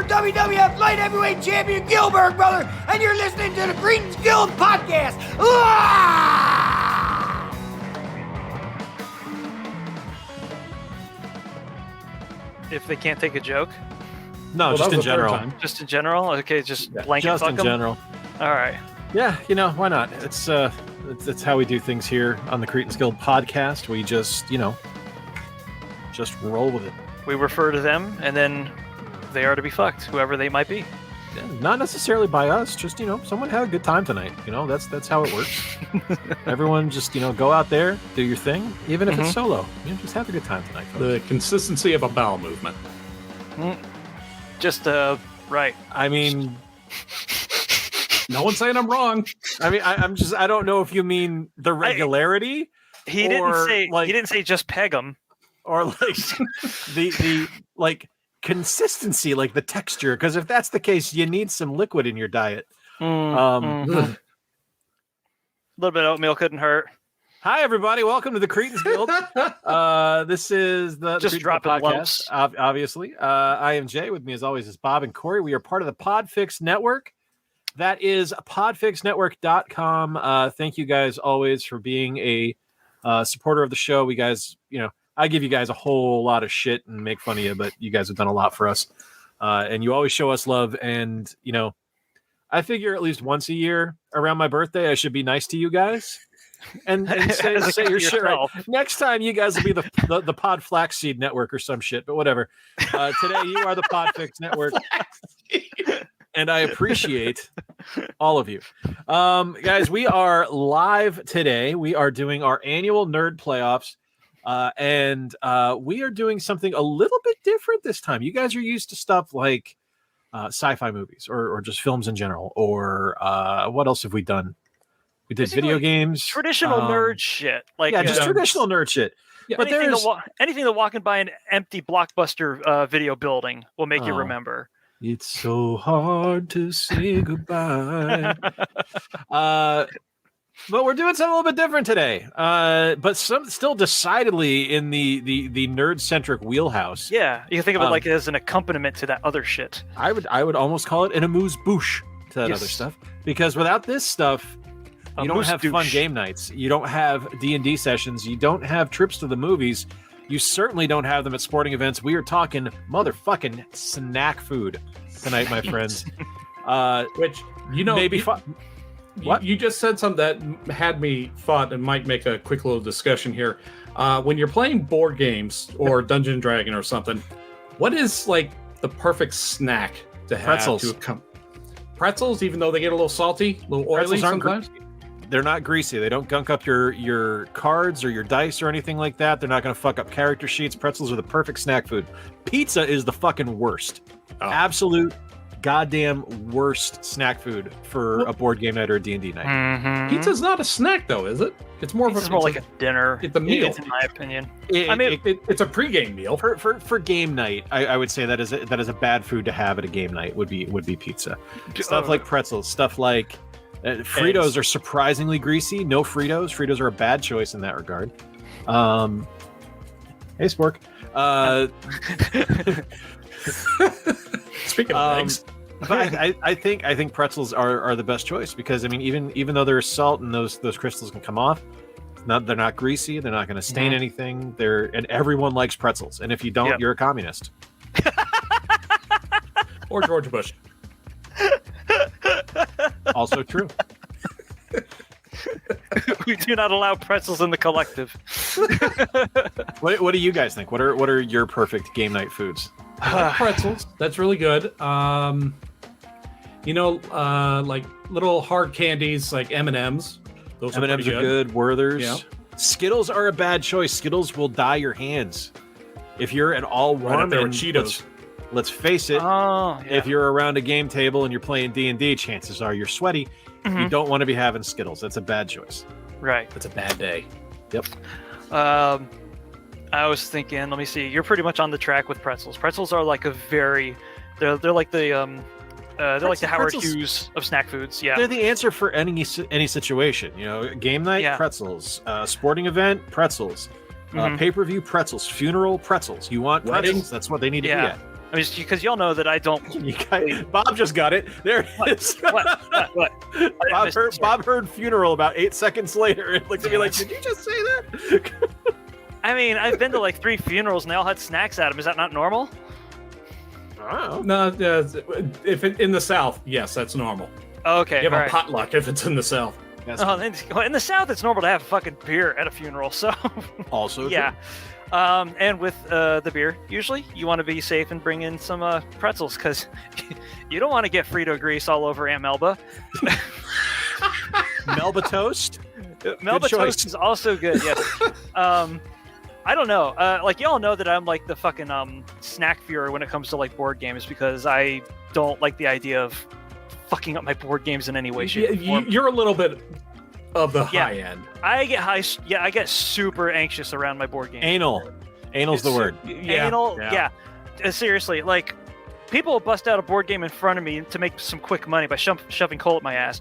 WWF Light Heavyweight Champion Gilbert, brother, and you're listening to the Greetings Guild Podcast. Ah! If they can't take a joke? No, just in general. Just in general? Okay, just blanket just fuck in 'em? General. All right. Yeah, why not? It's how we do things here on the Cretans Guild podcast. We just roll with it. We refer to them, and then they are to be fucked, whoever they might be. Yeah, not necessarily by us, just someone had a good time tonight. That's how it works. Everyone just go out there, do your thing, even if it's solo. Just have a good time tonight, folks. The consistency of a bowel movement. Just right. I mean, no one's saying I'm wrong. I mean, I don't know if you mean the regularity. He didn't say just peg them, or like the like consistency, like the texture. Because if that's the case, you need some liquid in your diet. A little bit of oatmeal couldn't hurt. Hi, everybody. Welcome to the Cretans Guild. This is the Just dropping podcast, lumps. Obviously. I am Jay. With me, as always, is Bob and Corey. We are part of the PODFIX network. That is podfixnetwork.com. Thank you guys always for being a supporter of the show. We guys, I give you guys a whole lot of shit and make fun of you, but you guys have done a lot for us. And you always show us love. And, I figure at least once a year around my birthday, I should be nice to you guys. And say your shit right. Next time, you guys will be the Pod Flaxseed Network or some shit, but whatever. Today, you are the PodFix Network, and I appreciate all of you. Guys, we are live today. We are doing our annual Nerd Playoffs, and we are doing something a little bit different this time. You guys are used to stuff like sci-fi movies or just films in general, or what else have we done? We did video games, traditional nerd shit, just traditional nerd shit. Yeah, but anything that walking by an empty Blockbuster video building will make you remember. It's so hard to say goodbye. But we're doing something a little bit different today. But still decidedly in the nerd-centric wheelhouse. Yeah, you can think of it like as an accompaniment to that other shit. I would almost call it an amuse-bouche to that other stuff, because without this stuff, you don't have fun game nights. You don't have D&D sessions. You don't have trips to the movies. You certainly don't have them at sporting events. We are talking motherfucking snack food tonight, my friends. Which, maybe fun. What? You just said something that had me thought and might make a quick little discussion here. When you're playing board games or Dungeon and Dragon or something, what is like the perfect snack to have? Pretzels. Pretzels, even though they get a little salty, a little oily sometimes? They're not greasy. They don't gunk up your cards or your dice or anything like that. They're not going to fuck up character sheets. Pretzels are the perfect snack food. Pizza is the fucking worst. Oh. Absolute goddamn worst snack food for a board game night or a D&D night. Mm-hmm. Pizza's not a snack, though, is it? It's more like a dinner. It's a meal, in my opinion. It's a pregame meal. For game night, I would say that is a bad food to have at a game night. Would be pizza. Stuff like pretzels. Stuff like Fritos are surprisingly greasy. No Fritos. Fritos are a bad choice in that regard. Hey, Spork. Speaking of eggs. But I think pretzels are the best choice, because I mean, even though there's salt and those crystals can come off, they're not greasy. They're not going to stain anything. And everyone likes pretzels. And if you don't, you're a communist. Or George Bush. Also true. We do not allow pretzels in the collective. What do you guys think? What are your perfect game night foods? Pretzels. That's really good. Like little hard candies like M&Ms. Those M&Ms are good. Werthers. Yeah. Skittles are a bad choice. Skittles will dye your hands. If you're at all warm, right, there were Cheetos. Let's face it. If you're around a game table and you're playing D&D, chances are you're sweaty. Mm-hmm. You don't want to be having Skittles. That's a bad choice. Right. That's a bad day. Yep. I was thinking, let me see. You're pretty much on the track with pretzels. Pretzels are like they're like the like the Howard Hughes of snack foods. Yeah. They're the answer for any situation. Game night, pretzels. Sporting event, pretzels. Pay-per-view, pretzels. Funeral, pretzels. You want pretzels? That's what they need to be at. I mean, because y'all know that I don't. Bob just got it. There it is. What? Bob heard funeral about 8 seconds later and looked at me like, did you just say that? I mean, I've been to like 3 funerals and they all had snacks at them. Is that not normal? Oh. No, if in the South, yes, that's normal. Okay, You have a right. potluck if it's in the South. Yes. In the South, it's normal to have fucking beer at a funeral. So Also yeah. And with the beer, usually you want to be safe and bring in some pretzels because you don't want to get Frito grease all over Aunt Melba. Melba toast. Melba toast is also good. Yes. I don't know. Like y'all know that I'm like the fucking snack viewer when it comes to like board games because I don't like the idea of fucking up my board games in any way, shape, or form. You're a little bit of the high end. I get super anxious around my board games. Anal's the word. Anal. Yeah. Seriously, like people will bust out a board game in front of me to make some quick money by shoving coal at my ass.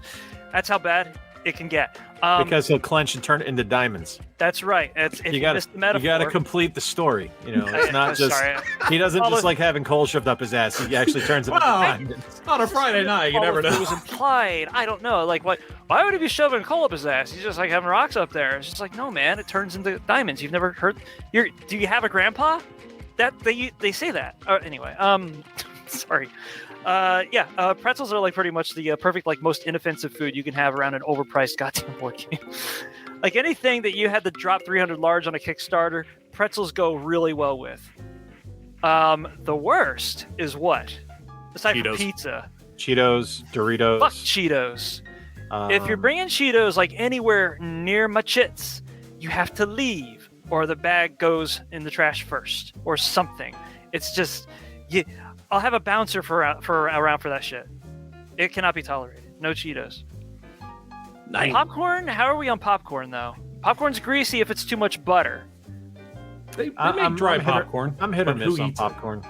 That's how bad it can get. Because he'll clench and turn it into diamonds. That's right. You got to complete the story. You know, it's not just sorry. he doesn't just like having coal shoved up his ass. He actually turns it into diamonds. On a Friday night, you never know. It was implied. I don't know. Like, what? Why would he be shoving coal up his ass? He's just like having rocks up there. It's just like, no, man. It turns into diamonds. You've never heard? Do you have a grandpa? That they say that. Anyway, sorry. Pretzels are like pretty much the perfect, like most inoffensive food you can have around an overpriced goddamn board game. Like anything that you had to drop 300 large on a Kickstarter, pretzels go really well with. The worst is what? Aside Cheetos. from pizza. Cheetos, Doritos. Fuck Cheetos. If you're bringing Cheetos like anywhere near my chits, you have to leave, or the bag goes in the trash first, or something. It's just, I'll have a bouncer for around for that shit. It cannot be tolerated. No Cheetos. Nice. Popcorn? How are we on popcorn though? Popcorn's greasy if it's too much butter. They make dry popcorn. I'm hit or but who miss on eats popcorn.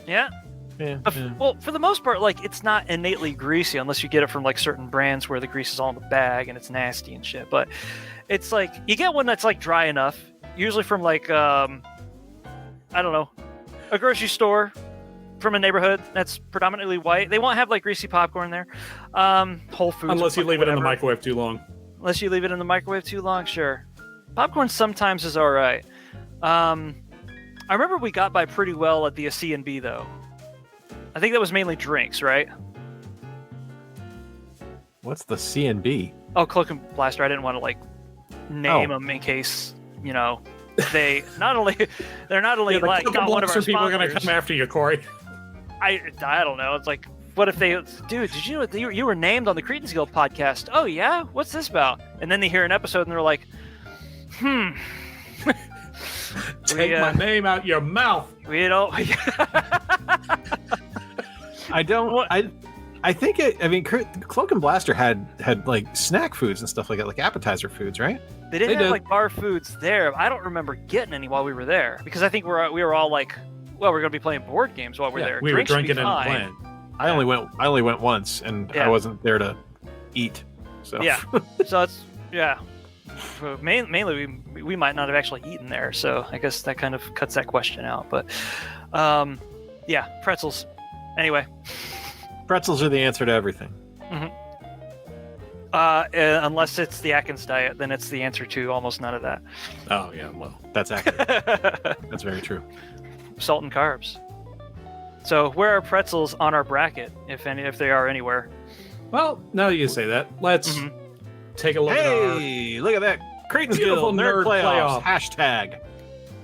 Yeah. Yeah. Well, for the most part, like it's not innately greasy unless you get it from like certain brands where the grease is all in the bag and it's nasty and shit. But it's like you get one that's like dry enough, usually from like I don't know, a grocery store from a neighborhood that's predominantly white. They won't have like greasy popcorn there. Whole Foods. Unless you leave it in the microwave too long. Unless you leave it in the microwave too long, sure. Popcorn sometimes is all right. I remember we got by pretty well at the C&B though. I think that was mainly drinks, right? What's the C&B? Oh, Cloak and Blaster. I didn't want to like name them in case they're not only like not one of our people are going to sponsors. come after you, Corey. I don't know. It's like, what if dude, did you know you were named on the Cretans Guild podcast? Oh yeah, what's this about? And then they hear an episode and they're like, Take my name out your mouth. We don't. I think it. I mean, Cloak and Blaster had like snack foods and stuff like that, like appetizer foods, right? They didn't have like bar foods there. I don't remember getting any while we were there because I think we were all like, well, we're going to be playing board games while we're there. We Drinks were drinking and fine. playing. I only went once, and I wasn't there to eat. So yeah, so it's mainly we might not have actually eaten there. So I guess that kind of cuts that question out. But pretzels. Anyway, pretzels are the answer to everything. Mm-hmm. Unless it's the Atkins diet, then it's the answer to almost none of that. Oh yeah, well, that's accurate. That's very true. Salt and carbs. So where are pretzels on our bracket, if they are anywhere? Well, now you say that, let's take a look at our... Hey, look at that. Cretans Beautiful Guild Nerd playoff. Hashtag.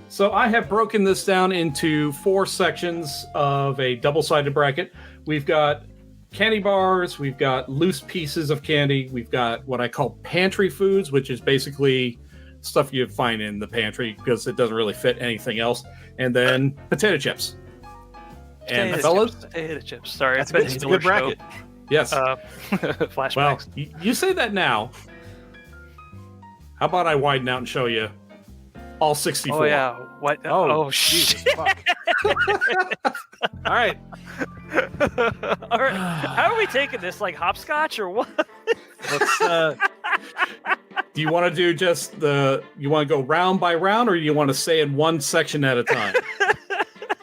So I have broken this down into 4 sections of a double-sided bracket. We've got candy bars, we've got loose pieces of candy, we've got what I call pantry foods, which is basically stuff you find in the pantry because it doesn't really fit anything else, and then potato chips. And fellas, potato chips. Sorry, that's a good bracket. Yes. Flashbacks. Well, you say that now. How about I widen out and show you all 64? Oh yeah. What? Oh shit. All right. All right. How are we taking this? Like hopscotch or what? Let's. Do you want to do you want to go round by round, or you want to say in one section at a time?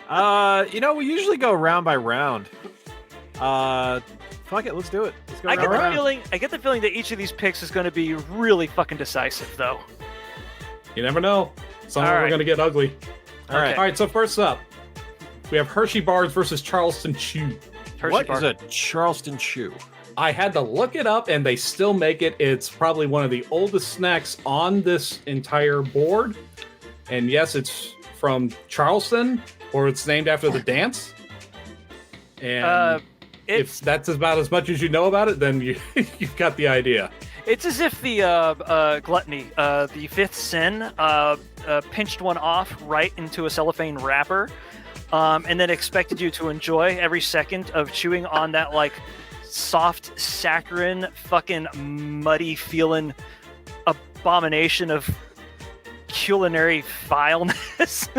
We usually go round by round. Fuck it, let's do it. Let's go I round by round. I get the feeling that each of these picks is going to be really fucking decisive, though. You never know. Some of them are going to get ugly. All right. All right, so first up, we have Hershey Bars versus Charleston Chew. What is a Charleston Chew? I had to look it up, and they still make it. It's probably one of the oldest snacks on this entire board. And yes, it's from Charleston, or it's named after the dance. And if that's about as much as you know about it, then you've got the idea. It's as if the gluttony, the fifth sin, pinched one off right into a cellophane wrapper, and then expected you to enjoy every second of chewing on that like soft, saccharine, fucking muddy feeling abomination of culinary vileness.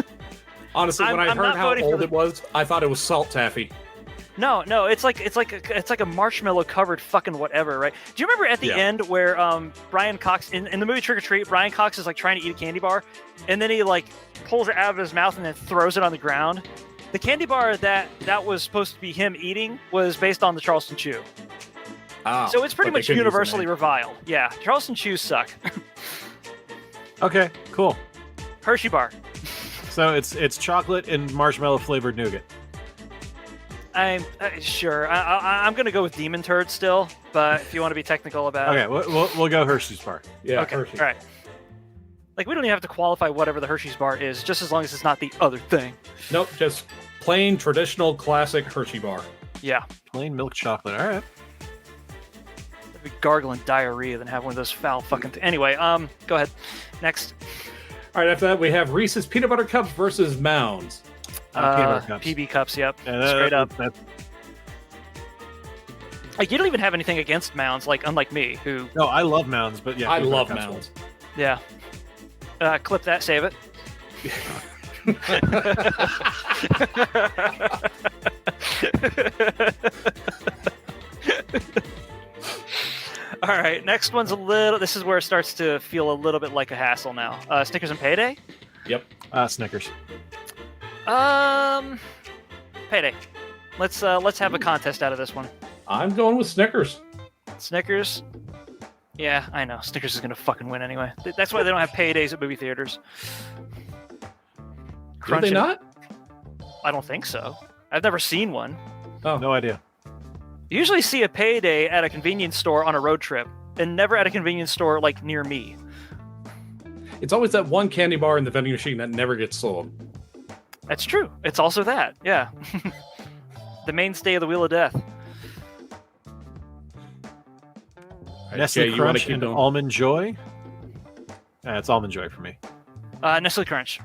Honestly, when I heard how old it was, I thought it was salt taffy. No, it's like a marshmallow covered fucking whatever, right? Do you remember at the end where Brian Cox in the movie Trick or Treat, Brian Cox is like trying to eat a candy bar, and then he like pulls it out of his mouth and then throws it on the ground? The candy bar that was supposed to be him eating was based on the Charleston Chew. Oh, so it's pretty much universally reviled. Yeah, Charleston Chews suck. Okay, cool. Hershey bar. So it's chocolate and marshmallow flavored nougat. I'm sure. I'm gonna go with Demon Turd still, but if you want to be technical about it. Okay, we'll go Hershey's bar. Yeah, okay, Hershey. all right. Like, we don't even have to qualify whatever the Hershey's bar is, just as long as it's not the other thing. Nope, just plain, traditional, classic Hershey bar. Yeah. Plain milk chocolate. All right. I'd be gargling diarrhea than have one of those foul fucking Anyway, go ahead. Next. All right, after that, we have Reese's Peanut Butter Cups versus Mounds. Peanut butter cups. PB cups, yep. Straight up. Like, you don't even have anything against Mounds, like, unlike me, who... No, I love Mounds, but yeah. I love Mounds. Yeah. Clip that, save it. All right, next one's this is where it starts to feel a little bit like a hassle now. Snickers and Payday? Yep. Snickers. Payday. Let's have a contest out of this one. I'm going with Snickers. Snickers? Yeah, I know. Snickers is gonna fucking win anyway. That's why they don't have paydays at movie theaters. Do they not? I don't think so. I've never seen one. Oh, no idea. You usually see a payday at a convenience store on a road trip, and never at a convenience store like near me. It's always that one candy bar in the vending machine that never gets sold. That's true. It's also that, yeah. The mainstay of the Wheel of Death. Nestle Crunch and Almond Joy? It's Almond Joy for me. Nestle Crunch.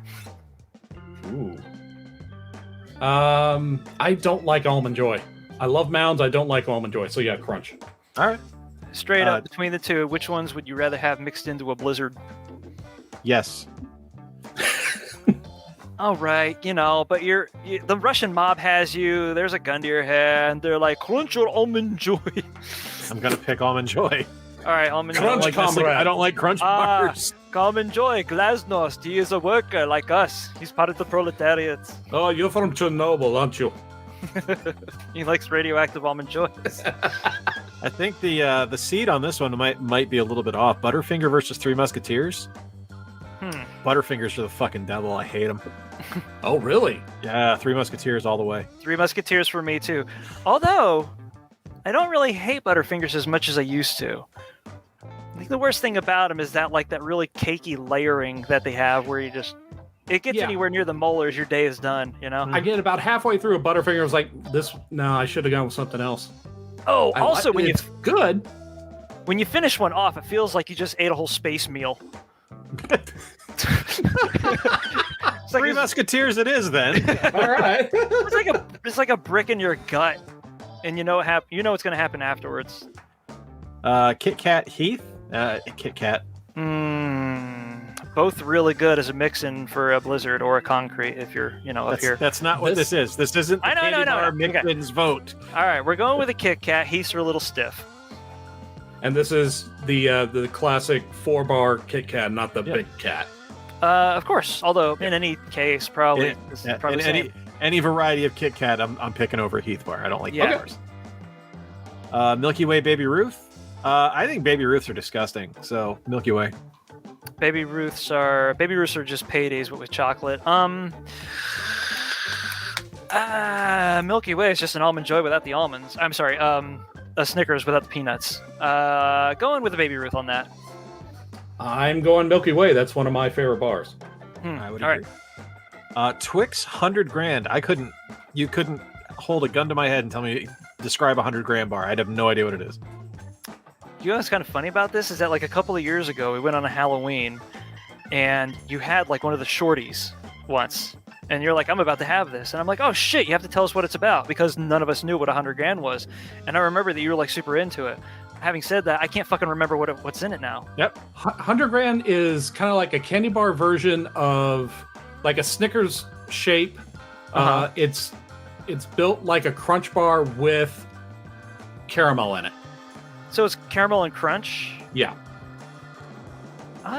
Ooh. I don't like Almond Joy. I love Mounds. I don't like Almond Joy. So yeah, Crunch. All right. Straight up between the two, which ones would you rather have mixed into a blizzard? Yes. All right, but the Russian mob has you. There's a gun to your head. And they're like, Crunch or Almond Joy? I'm gonna pick Almond Joy. All right, Almond Crunch, Joy. comrade. I don't like Crunch bars. Almond Joy, Glasnost. He is a worker like us. He's part of the proletariat. Oh, you're from Chernobyl, aren't you? He likes radioactive Almond Joys. I think the seed on this one might be a little bit off. Butterfinger versus Three Musketeers. Butterfingers are the fucking devil. I hate them. Oh, really? Yeah, Three Musketeers all the way. Three Musketeers for me, too. Although, I don't really hate Butterfingers as much as I used to. I think the worst thing about them is that really cakey layering that they have where it gets anywhere near the molars, your day is done, I get about halfway through a Butterfinger, I was like, I should have gone with something else. Oh, also, it's good. When you finish one off, it feels like you just ate a whole space meal. Three Musketeers it is then. All right. It's like a brick in your gut, and you know what's going to happen afterwards. Kit Kat Heath? Kit Kat. Both really good as a mix-in for a Blizzard or a Concrete if you're, up here. That's not what this is. This isn't the candy bar mix-ins vote. All right, we're going with a Kit Kat. Heath's are a little stiff. And this is the classic 4-bar Kit Kat, not the big cat. Of course. Although in any case, probably. Any variety of Kit Kat, I'm picking over Heath bar. I don't like Yeah. bars. Milky Way Baby Ruth. I think Baby Ruths are disgusting. So Milky Way. Baby Ruths are just paydays with chocolate. Milky Way is just an almond joy without the almonds. I'm sorry, a Snickers without the peanuts. Going with the Baby Ruth on that. I'm going Milky Way. That's one of my favorite bars. I would All agree. Twix 100 grand. You couldn't hold a gun to my head and tell me describe a 100 grand bar. I'd have no idea what it is. You know what's kind of funny about this is that like a couple of years ago we went on a Halloween, and you had like one of the shorties once, and you're like, I'm about to have this, and I'm like, oh shit, you have to tell us what it's about because none of us knew what 100 grand was, and I remember that you were like super into it. Having said that, I can't fucking remember what's in it now. Yep. 100 grand is kind of like a candy bar version of like a Snickers shape. It's built like a Crunch bar with caramel in it. So it's caramel and crunch. Yeah.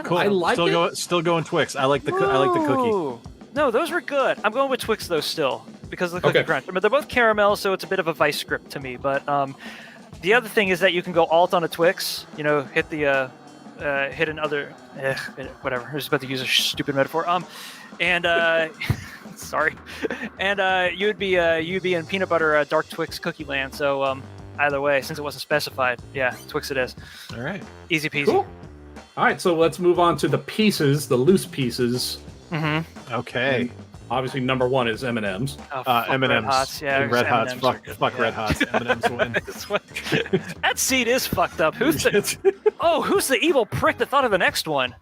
Cool. I like it. Still going Twix. I like the cookie. Ooh. No, those were good. I'm going with Twix though still because of the cookie Okay. crunch. I mean, they're both caramel, so it's a bit of a vice script to me. But the other thing is that you can go alt on a Twix. You know, hit the hit another whatever. I was about to use a stupid metaphor. And sorry, and you'd be in peanut butter dark Twix cookie land. So either way, since it wasn't specified, yeah, Twix it is. All right. Easy peasy. Cool. All right, so let's move on to the pieces, the loose pieces. Mm-hmm. Okay. Obviously, number one is M&M's. Oh, fuck M&M's. Red Hots. Yeah, Red Hots. M&Ms are good. Fuck Yeah. Red Hots. M&M's win. That seed is fucked up. Who's the evil prick that thought of the next one?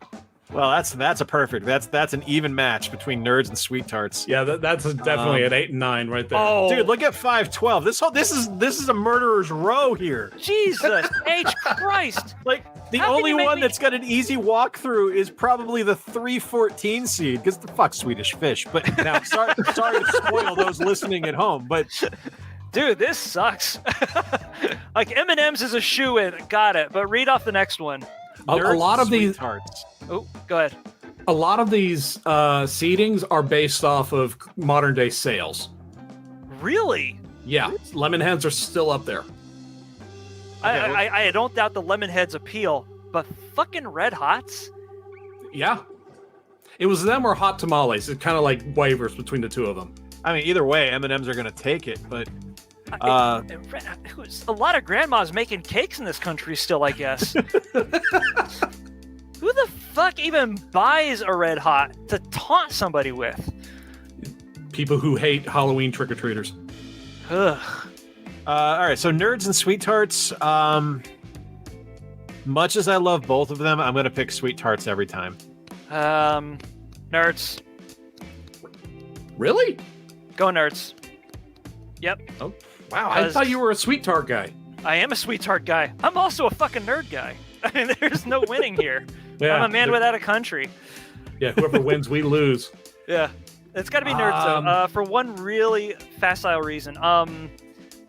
Well, that's a perfect. That's an even match between nerds and sweet tarts. Yeah, that's definitely an 8 and 9 right there. Oh, Dude, look at 512. This is a murderer's row here. Jesus H Christ! Like the How can only you make one me- that's got an easy walkthrough is probably the 314 seed because the fuck Swedish fish. But now, sorry to spoil those listening at home, but Dude, this sucks. Like M&M's is a shoe-in. Got it. But read off the next one. A nerds lot of sweet these, tarts. Oh, go ahead. a lot of these seedings are based off of modern day sales. Really? Yeah, lemon heads are still up there. I don't doubt the Lemonhead's appeal, but fucking Red Hots? Yeah, it was them or hot tamales. It kind of like wavers between the two of them. I mean, either way, M&M's are gonna take it. But A lot of grandmas making cakes in this country still, I guess. Who the fuck even buys a Red Hot to taunt somebody with? People who hate Halloween trick or treaters. Ugh. all right, so nerds and sweet tarts. Much as I love both of them, I'm gonna pick sweet tarts every time. Nerds. Really? Go Nerds. Yep. Wow, I thought you were a sweet tart guy. I am a sweet tart guy. I'm also a fucking nerd guy. I mean, there's no winning here. Yeah, I'm a man without a country. Yeah, whoever wins, we lose. Yeah. It's got to be nerds, though. For one really facile reason.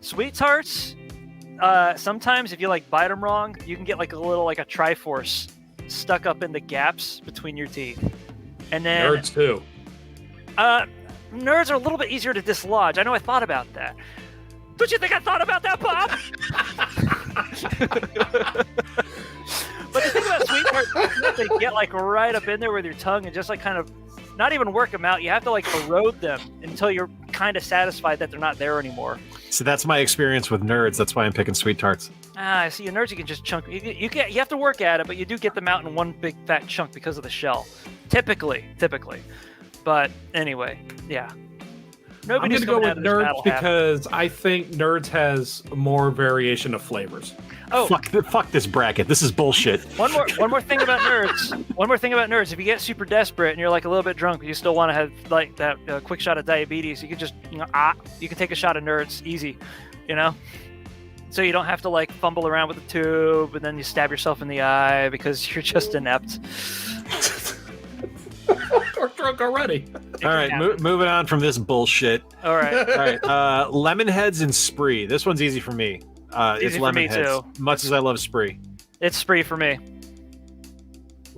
Sweet tarts, sometimes if you, like, bite them wrong, you can get, like, a Triforce stuck up in the gaps between your teeth. And then... Nerds too. Nerds are a little bit easier to dislodge. I know I thought about that. Don't you think I thought about that, Bob? But the thing about sweet tarts, you have to get like right up in there with your tongue and just like kind of not even work them out. You have to like erode them until you're kind of satisfied that they're not there anymore. So that's my experience with nerds. That's why I'm picking sweet tarts. I see. Nerds, you can just chunk. You have to work at it, but you do get them out in one big fat chunk because of the shell. Typically. But anyway, yeah. I'm going to go with nerds because I think nerds has more variation of flavors. Oh, Fuck this bracket. This is bullshit. One more thing about nerds. If you get super desperate and you're like a little bit drunk, but you still want to have like that quick shot of diabetes, you can just you can take a shot of nerds easy, So you don't have to like fumble around with the tube and then you stab yourself in the eye because you're just inept. Or drunk already. All right, moving on from this bullshit. All right. All right, lemon heads and spree. This one's easy for me. It's Easy for lemon me, heads. too. Much as I love spree. It's spree for me.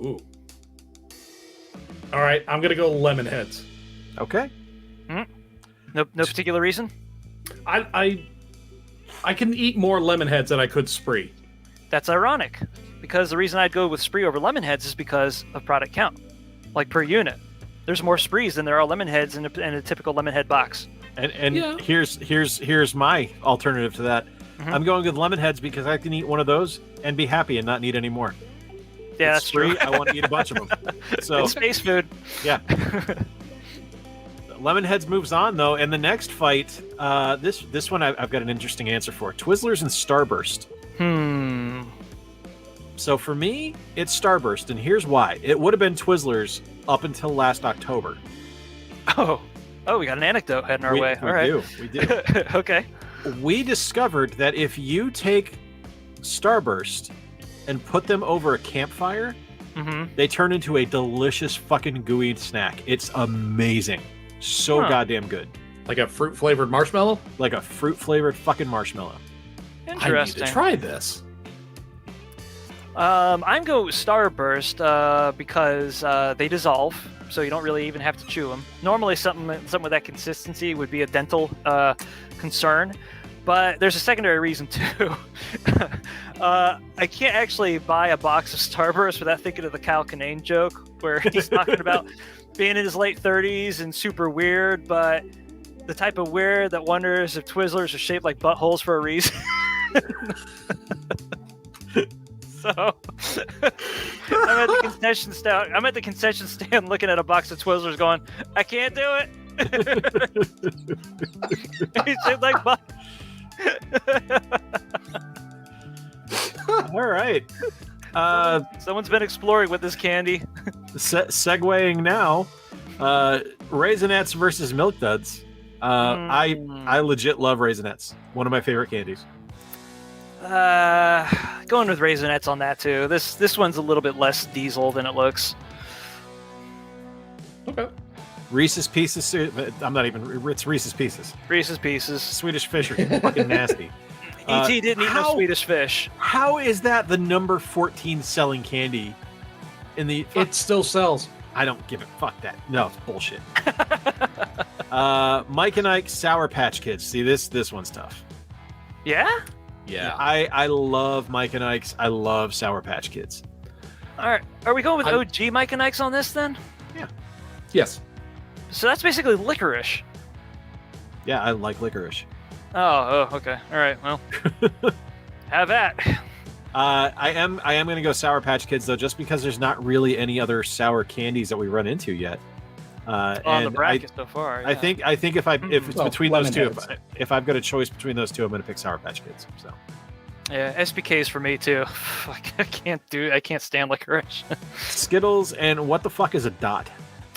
Ooh. All right, I'm going to go lemon heads. Okay. No particular reason. I can eat more lemon heads than I could Spree. That's ironic, because the reason I'd go with Spree over lemon heads is because of product count, like per unit. There's more Sprees than there are lemon heads in a typical lemon head box. And Yeah. here's my alternative to that. I'm going with lemon heads because I can eat one of those and be happy and not need any more. Yeah, It's that's true. Spree, I want to eat a bunch of them. So It's space food. yeah. Lemonheads moves on though, and the next fight, this one I've got an interesting answer for. Twizzlers and Starburst. So for me, it's Starburst, and here's why. It would have been Twizzlers up until last October. Oh, we got an anecdote heading our way. We All right. We do. Okay. We discovered that if you take Starburst and put them over a campfire, they turn into a delicious fucking gooey snack. It's amazing. So goddamn good. Like a fruit flavored marshmallow? Like a fruit flavored fucking marshmallow. Interesting. I need to try this. I'm going with Starburst because they dissolve, so you don't really even have to chew them. Normally, something with that consistency would be a dental concern, but there's a secondary reason too. I can't actually buy a box of Starburst without thinking of the Kyle Kinane joke, where he's talking about being in his late 30s and super weird, but the type of weird that wonders if Twizzlers are shaped like buttholes for a reason. So I'm at the concession stand looking at a box of Twizzlers going, I can't do it. He's shaped like butt. All right. Someone's been exploring with this candy. Segueing now, Raisinets versus Milk Duds. I legit love Raisinets. One of my favorite candies. Going with Raisinets on that too. This one's a little bit less diesel than it looks. Okay. Reese's Pieces. It's Reese's Pieces. Reese's Pieces. Swedish Fish are fucking nasty. E.T. didn't eat no Swedish Fish. How is that the number 14 selling candy in the? It still sells. I don't give it. Fuck that. No, it's bullshit. Mike and Ike Sour Patch Kids. See this one's tough. Yeah. Yeah. I love Mike and Ike's. I love Sour Patch Kids. All right. Are we going with OG Mike and Ike's on this then? Yeah. Yes. So that's basically licorice. Yeah, I like licorice. Oh, okay. All right. Well, have at. I am going to go Sour Patch Kids though, just because there's not really any other sour candies that we run into yet. On the bracket so far. Yeah. I think if it's between those two, if I've got a choice between those two, I'm going to pick Sour Patch Kids. So. Yeah, SPKs for me too. I can't stand licorice. Skittles and what the fuck is a dot?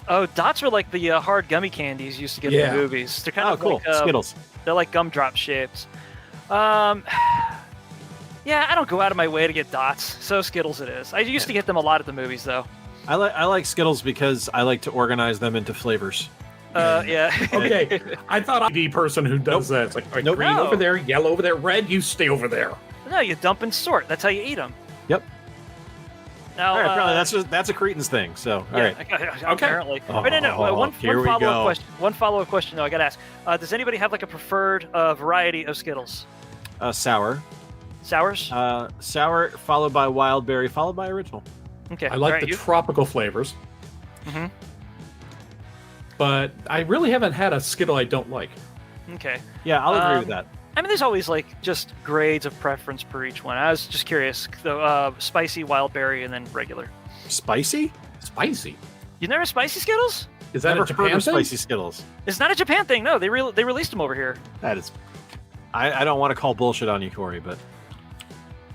Oh, dots were like the hard gummy candies used to get in the movies. They're kind of cool. like Skittles. They're like gumdrop shapes. Yeah, I don't go out of my way to get dots, so Skittles it is. I used to get them a lot at the movies though. I like Skittles because I like to organize them into flavors. Yeah. Okay. I thought I'd be a person who does that. It's like green No. over there, yellow over there, red, you stay over there. No, you dump and sort. That's how you eat them. Yep. Now, All right, probably that's a Cretan's thing. So, all right. Apparently. Oh, Wait, no. One here we follow-up go. question. One follow-up question, though. I gotta ask. Does anybody have like a preferred variety of Skittles? Sour. Sours? Sour followed by wild berry followed by original. Okay. I like All right, the tropical flavors. Mm-hmm. But I really haven't had a Skittle I don't like. Okay. Yeah, I'll agree with that. I mean, there's always like just grades of preference per each one. I was just curious. The spicy, wild berry, and then regular. Spicy? Spicy. You never spicy Skittles? Is that Never a Japan heard of thing? spicy Skittles. It's not a Japan thing. No, they released them over here. That is. I don't want to call bullshit on you, Corey, but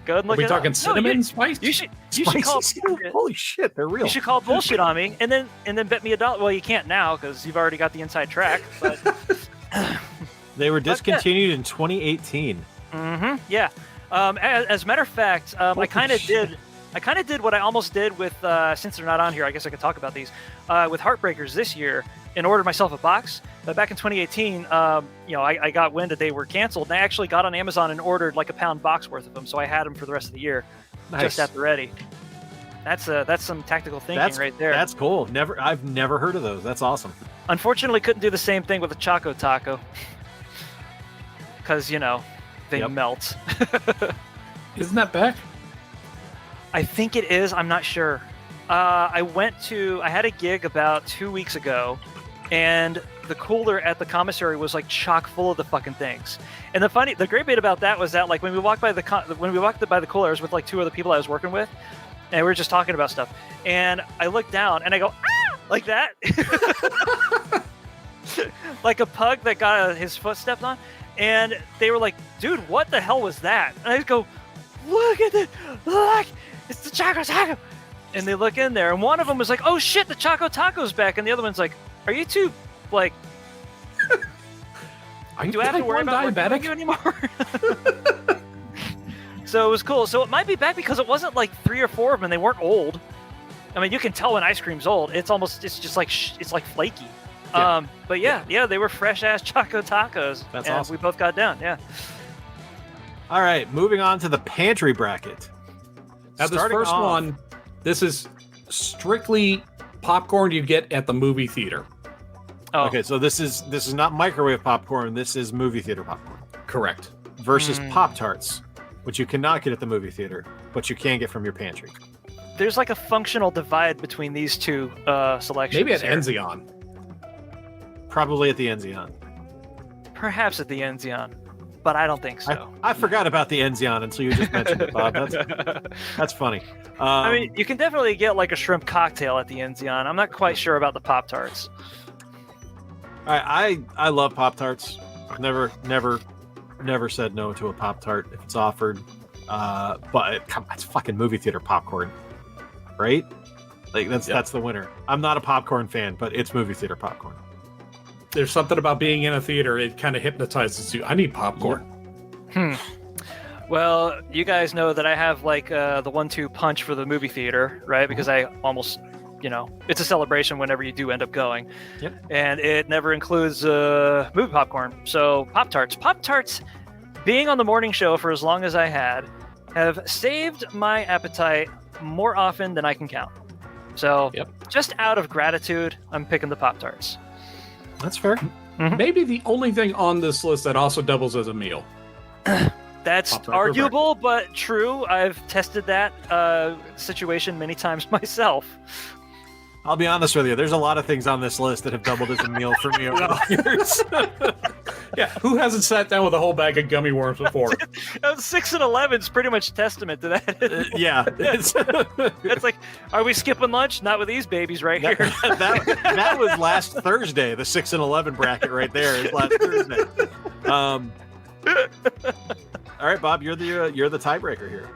Go ahead and Are look we it up. talking cinnamon spice? You should spicy call Skittles. Holy shit, they're real. You should call bullshit on me and then bet me $1. Well, you can't now because you've already got the inside track. But They were discontinued in 2018. yeah. As a matter of fact, I kind of did what I almost did with since they're not on here. I guess I could talk about these with Heartbreakers this year and ordered myself a box. But back in 2018, I got wind that they were canceled, and I actually got on Amazon and ordered like a pound box worth of them, so I had them for the rest of the year, just at the ready. That's some tactical thinking right there. That's cool. I've never heard of those. That's awesome. Unfortunately, couldn't do the same thing with a Choco Taco. Because, they melt. Isn't that back? I think it is. I'm not sure. I had a gig about 2 weeks ago, and the cooler at the commissary was like chock full of the fucking things. And the great bit about that was that like when we walked by the cooler, I was with like 2 other people I was working with, and we were just talking about stuff. And I looked down and I go, ah, like that, like a pug that got his foot stepped on. And they were like, dude, what the hell was that? And I just go, look at it, look, it's the Choco Taco. And they look in there, and one of them was like, oh shit, the Choco Taco's back. And the other one's like, are you two, like, do I have to worry about working with you anymore? So it was cool. So it might be back because it wasn't like 3 or 4 of them, and they weren't old. I mean, you can tell when ice cream's old. It's just like, it's like flaky. Yeah. But yeah, they were fresh-ass Choco Tacos. That's and awesome. We both got down, yeah. All right, moving on to the pantry bracket. Now, this first one, this is strictly popcorn you get at the movie theater. Oh. Okay, so this is not microwave popcorn. This is movie theater popcorn. Correct. Versus Pop-Tarts, which you cannot get at the movie theater, but you can get from your pantry. There's like a functional divide between these two selections. Maybe at here. Enzion. Probably at the Enzion. Perhaps at the Enzion, but I don't think so. I forgot about the Enzion until you just mentioned it, Bob. That's funny. I mean, you can definitely get like a shrimp cocktail at the Enzion. I'm not quite sure about the Pop-Tarts. I love Pop-Tarts. Never said no to a Pop-Tart if it's offered. But come on, it's fucking movie theater popcorn, right? Like that's the winner. I'm not a popcorn fan, but it's movie theater popcorn. There's something about being in a theater, it kind of hypnotizes you. I need popcorn. Well, you guys know that I have like the 1-2 punch for the movie theater, right? Because I almost, it's a celebration whenever you do end up going. Yep. And it never includes movie popcorn. So Pop-Tarts, being on the morning show for as long as I have saved my appetite more often than I can count. So just out of gratitude, I'm picking the Pop-Tarts. That's fair. Mm-hmm. Maybe the only thing on this list that also doubles as a meal. That's arguable, but true. I've tested that situation many times myself. I'll be honest with you. There's a lot of things on this list that have doubled as a meal for me over the years. Yeah, who hasn't sat down with a whole bag of gummy worms before? 6 and 11 is pretty much testament to that. Yeah. It's like, are we skipping lunch? Not with these babies right here. That was last Thursday. The 6 and 11 bracket right there is last Thursday. All right, Bob, you're the tiebreaker here.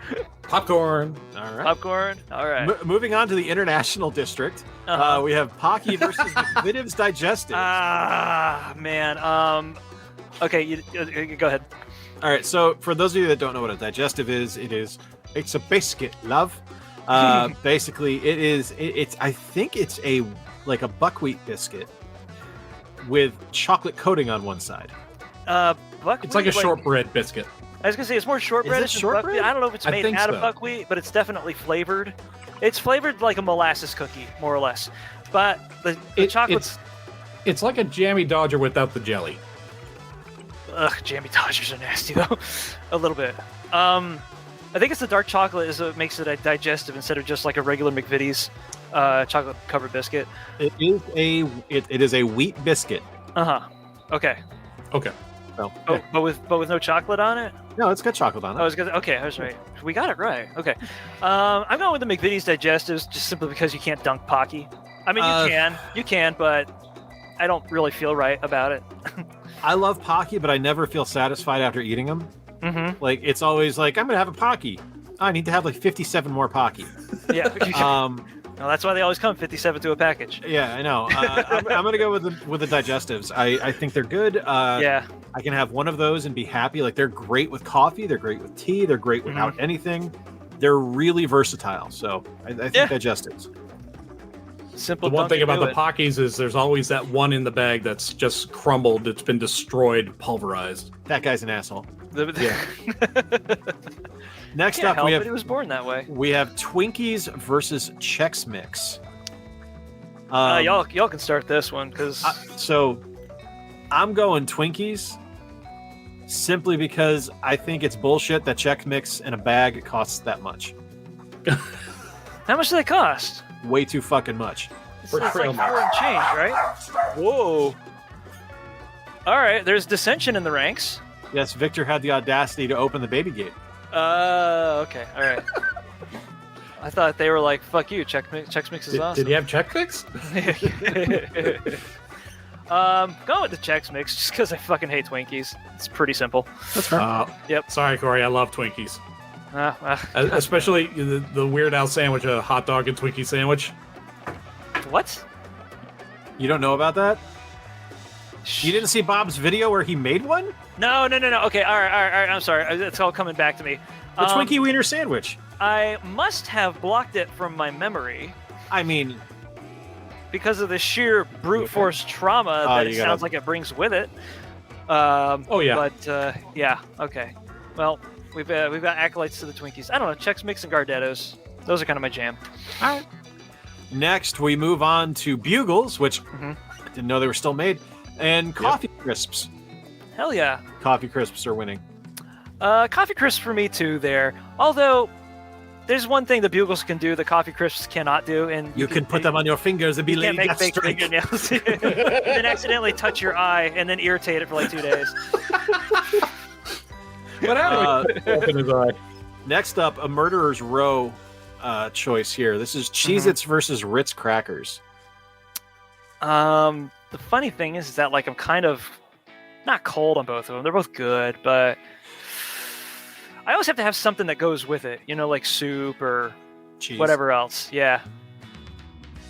Popcorn. All right. Popcorn. All right. Moving on to the international district, we have Pocky versus McVitie's Digestives. Ah, man. Okay, you go ahead. All right. So for those of you that don't know what a digestive is, it's a biscuit, love. Basically, it's I think it's a buckwheat biscuit with chocolate coating on one side. Buckwheat, it's like a shortbread biscuit. I was gonna say it's more shortbread. Is it shortbread? I don't know if it's made out of buckwheat, but it's definitely flavored. It's flavored like a molasses cookie, more or less. But the chocolate's... It's like a jammy Dodger without the jelly. Ugh, jammy Dodgers are nasty though, a little bit. I think it's the dark chocolate is what makes it a digestive instead of just like a regular McVitie's chocolate covered biscuit. It is a wheat biscuit. Okay. So, but with no chocolate on it? No, it's got chocolate on it. I was right. We got it right. Okay. I'm going with the McVitie's digestives just simply because you can't dunk Pocky. I mean, you can, but I don't really feel right about it. I love Pocky, but I never feel satisfied after eating them. Mm-hmm. Like, it's always like, I'm going to have a Pocky. I need to have like 57 more Pocky. Yeah. Well, that's why they always come 57 to a package. Yeah, I know. I'm going to go with the digestives. I think they're good. Yeah. I can have one of those and be happy. Like, they're great with coffee. They're great with tea. They're great without anything. They're really versatile. So I think digestives. Simple. The one thing about the Pockies is there's always that one in the bag that's just crumbled. It's been destroyed, pulverized. That guy's an asshole. Yeah. Next up, he was born that way. We have Twinkies versus Chex Mix. Y'all can start this one because So I'm going Twinkies simply because I think it's bullshit that Chex Mix in a bag costs that much. how much do they cost? Way too fucking much. It's For like trail 4 and change, right? Whoa. All right, there's dissension in the ranks. Yes, Victor had the audacity to open the baby gate. Okay, all right. I thought they were like, "Fuck you, Chex Mix is awesome." Did you have Chex Mix? Go with the Chex Mix just because I fucking hate Twinkies. It's pretty simple. That's fair. Yep. Sorry, Corey. I love Twinkies. Uh, Especially the Weird Al sandwich, a hot dog and Twinkie sandwich. what? You don't know about that? You didn't see Bob's video where he made one? No. Okay, all right. I'm sorry. It's all coming back to me. The Twinkie Wiener sandwich. I must have blocked it from my memory I mean, because of the sheer brute force trauma that it sounds like it brings with it. Oh yeah. But yeah, okay. Well, we've got acolytes to the Twinkies. I don't know, Chex Mix and Gardettos. Those are kind of my jam. all right. Next, we move on to Bugles, which I didn't know they were still made, and Coffee Crisps. Hell yeah. Coffee Crisps are winning. Coffee Crisps for me too there. Although, there's one thing the Bugles can do the Coffee Crisps cannot do, and You can put them on your fingers and be you can't Lady make fake Deathstrike. fingernails. And then accidentally touch your eye and then irritate it for like 2 days. What happened? Open his eye. Next up, a Murderer's Row choice here. This is Cheez-Its versus Ritz Crackers. The funny thing is that like I'm kind of not cold on both of them. They're both good, but I always have to have something that goes with it. You know, like soup or Cheese. whatever else. Yeah.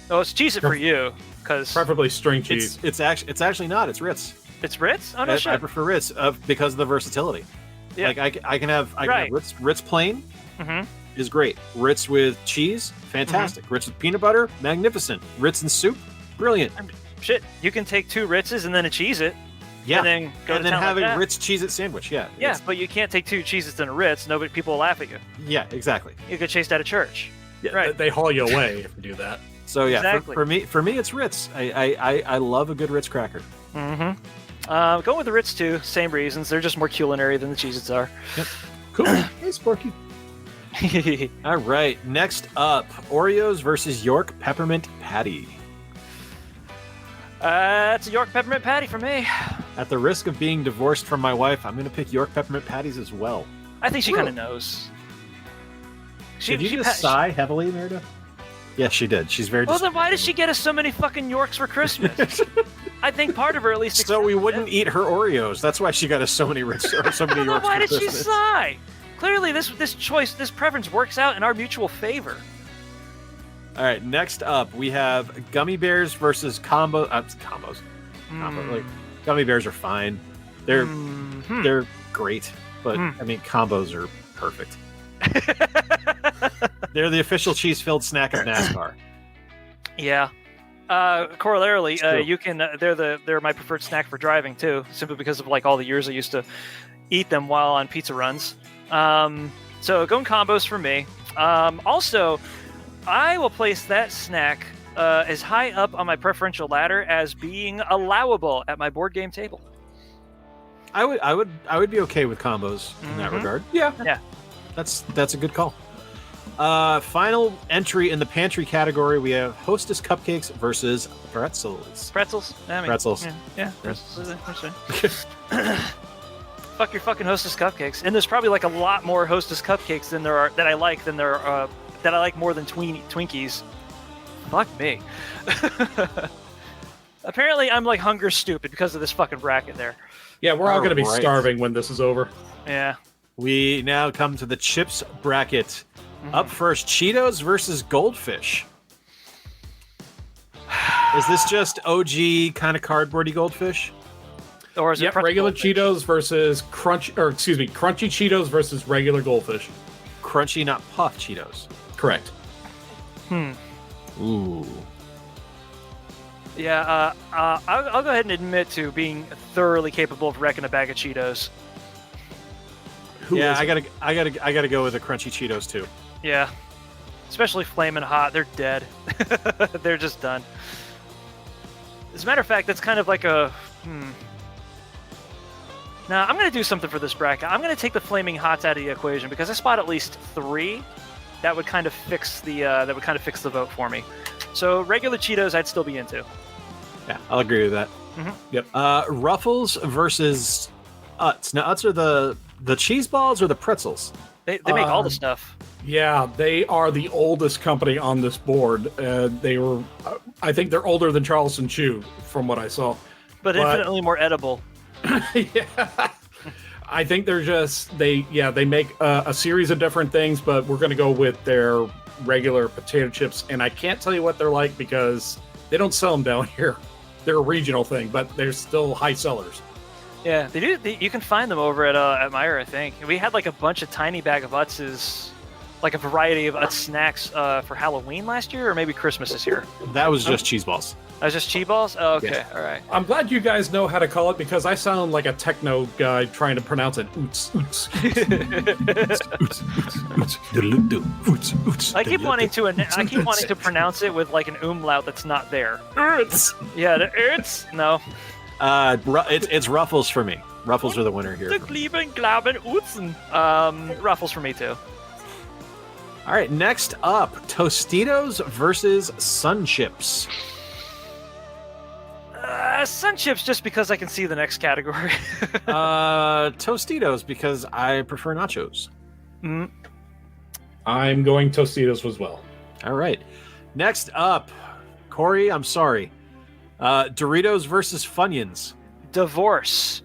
Oh, it's Cheez-It for you because Preferably string cheese. It's actually not. It's Ritz. it's Ritz. Oh no I shit. prefer Ritz because of the versatility. Yeah. Like I can have Right. Ritz plain Mhm. is great. Ritz with cheese, fantastic. Ritz with peanut butter, magnificent. Ritz and soup, brilliant. Shit, you can take 2 Ritzes and then a Cheez-It. Yeah, And then go and to then town have like a that. Ritz Cheez-It sandwich. Yeah, Yeah, it's- but you can't take 2 Cheez-Its and a Ritz. People will laugh at you. yeah, exactly. You get chased out of church. Yeah, right. They haul you away if you do that. So yeah, Exactly. for me, it's Ritz. I love a good Ritz cracker. Mm-hmm. Going with the Ritz too. Same reasons. They're just more culinary than the Cheez-Its are. Cool. Hey, Sporky. All right, next up, Oreos versus York Peppermint Patty. It's a York Peppermint Patty for me. At the risk of being divorced from my wife, I'm going to pick York Peppermint Patties as well. I think she kind of knows. Did you just sigh heavily, Meredith? Yes, she did. She's very. Well, then why did she get us so many fucking Yorks for Christmas? I think part of her at least. So we accepted wouldn't it. eat her Oreos. That's why she got us so many Ritz or so many Well, Yorks why for did she Christmas. sigh? Clearly, this preference works out in our mutual favor. All right, next up we have gummy bears versus combos. Combo, like, gummy bears are fine. They're great, but I mean combos are perfect. They're the official cheese-filled snack of NASCAR. Yeah. Corollary, It's true. you can. They're my preferred snack for driving too, simply because of like all the years I used to eat them while on pizza runs. So going combos for me. Also, I will place that snack as high up on my preferential ladder as being allowable at my board game table. I would be okay with combos in that regard. Yeah. That's a good call. Final entry in the pantry category, we have Hostess cupcakes versus pretzels. Pretzels. I mean, Pretzels. Yeah. Pretzels. Fuck your fucking Hostess cupcakes. And there's probably like a lot more Hostess cupcakes than there are that I like more than Twinkies. Fuck me. Apparently, I'm like hunger stupid because of this fucking bracket there. Yeah, we're all going to be Alright. starving when this is over. Yeah. We now come to the chips bracket. Up first, Cheetos versus Goldfish. Is this just OG kind of cardboardy Goldfish? Or is it Yep, pretzel regular goldfish? Cheetos versus crunchy Cheetos versus regular Goldfish. Crunchy, not puff Cheetos. Correct. Ooh. Yeah, I'll go ahead and admit to being thoroughly capable of wrecking a bag of Cheetos. I gotta go with the crunchy Cheetos too. Yeah. Especially flaming hot. They're dead. They're just done. As a matter of fact, that's kind of like a. Now I'm gonna do something for this bracket. I'm gonna take the Flaming Hots out of the equation because I spot at least 3. That would kind of fix the vote for me. So regular Cheetos, I'd still be into. Yeah, I'll agree with that. Yep. Ruffles versus Utz. Now, Utz are the cheese balls or the pretzels? They make all the stuff. Yeah, they are the oldest company on this board. They were, I think they're older than Charleston Chew, from what I saw. But infinitely more edible. Yeah. I think they're just they make a series of different things, but we're going to go with their regular potato chips, and I can't tell you what they're like because they don't sell them down here. They're a regional thing, but they're still high sellers. Yeah, they do. You can find them over at Meyer, I think. We had like a bunch of tiny bag of Utz's, like a variety of Utz snacks for Halloween last year, or maybe Christmas this year. That was just cheese balls. That was just cheese balls? Oh, okay, Yeah. all right. I'm glad you guys know how to call it because I sound like a techno guy trying to pronounce it. Oots, oots. I keep wanting to pronounce it with like an umlaut that's not there. Urts. Yeah, the Urts? No. It's Ruffles for me. Ruffles are the winner here. The Gleben, Glaben, Utzen. Ruffles for me too. All right, next up, Tostitos versus Sun Chips. Sun Chips, just because I can see the next category. Tostitos, because I prefer nachos. I'm going Tostitos as well. All right. Next up, Corey, I'm sorry. Doritos versus Funyuns. Divorce.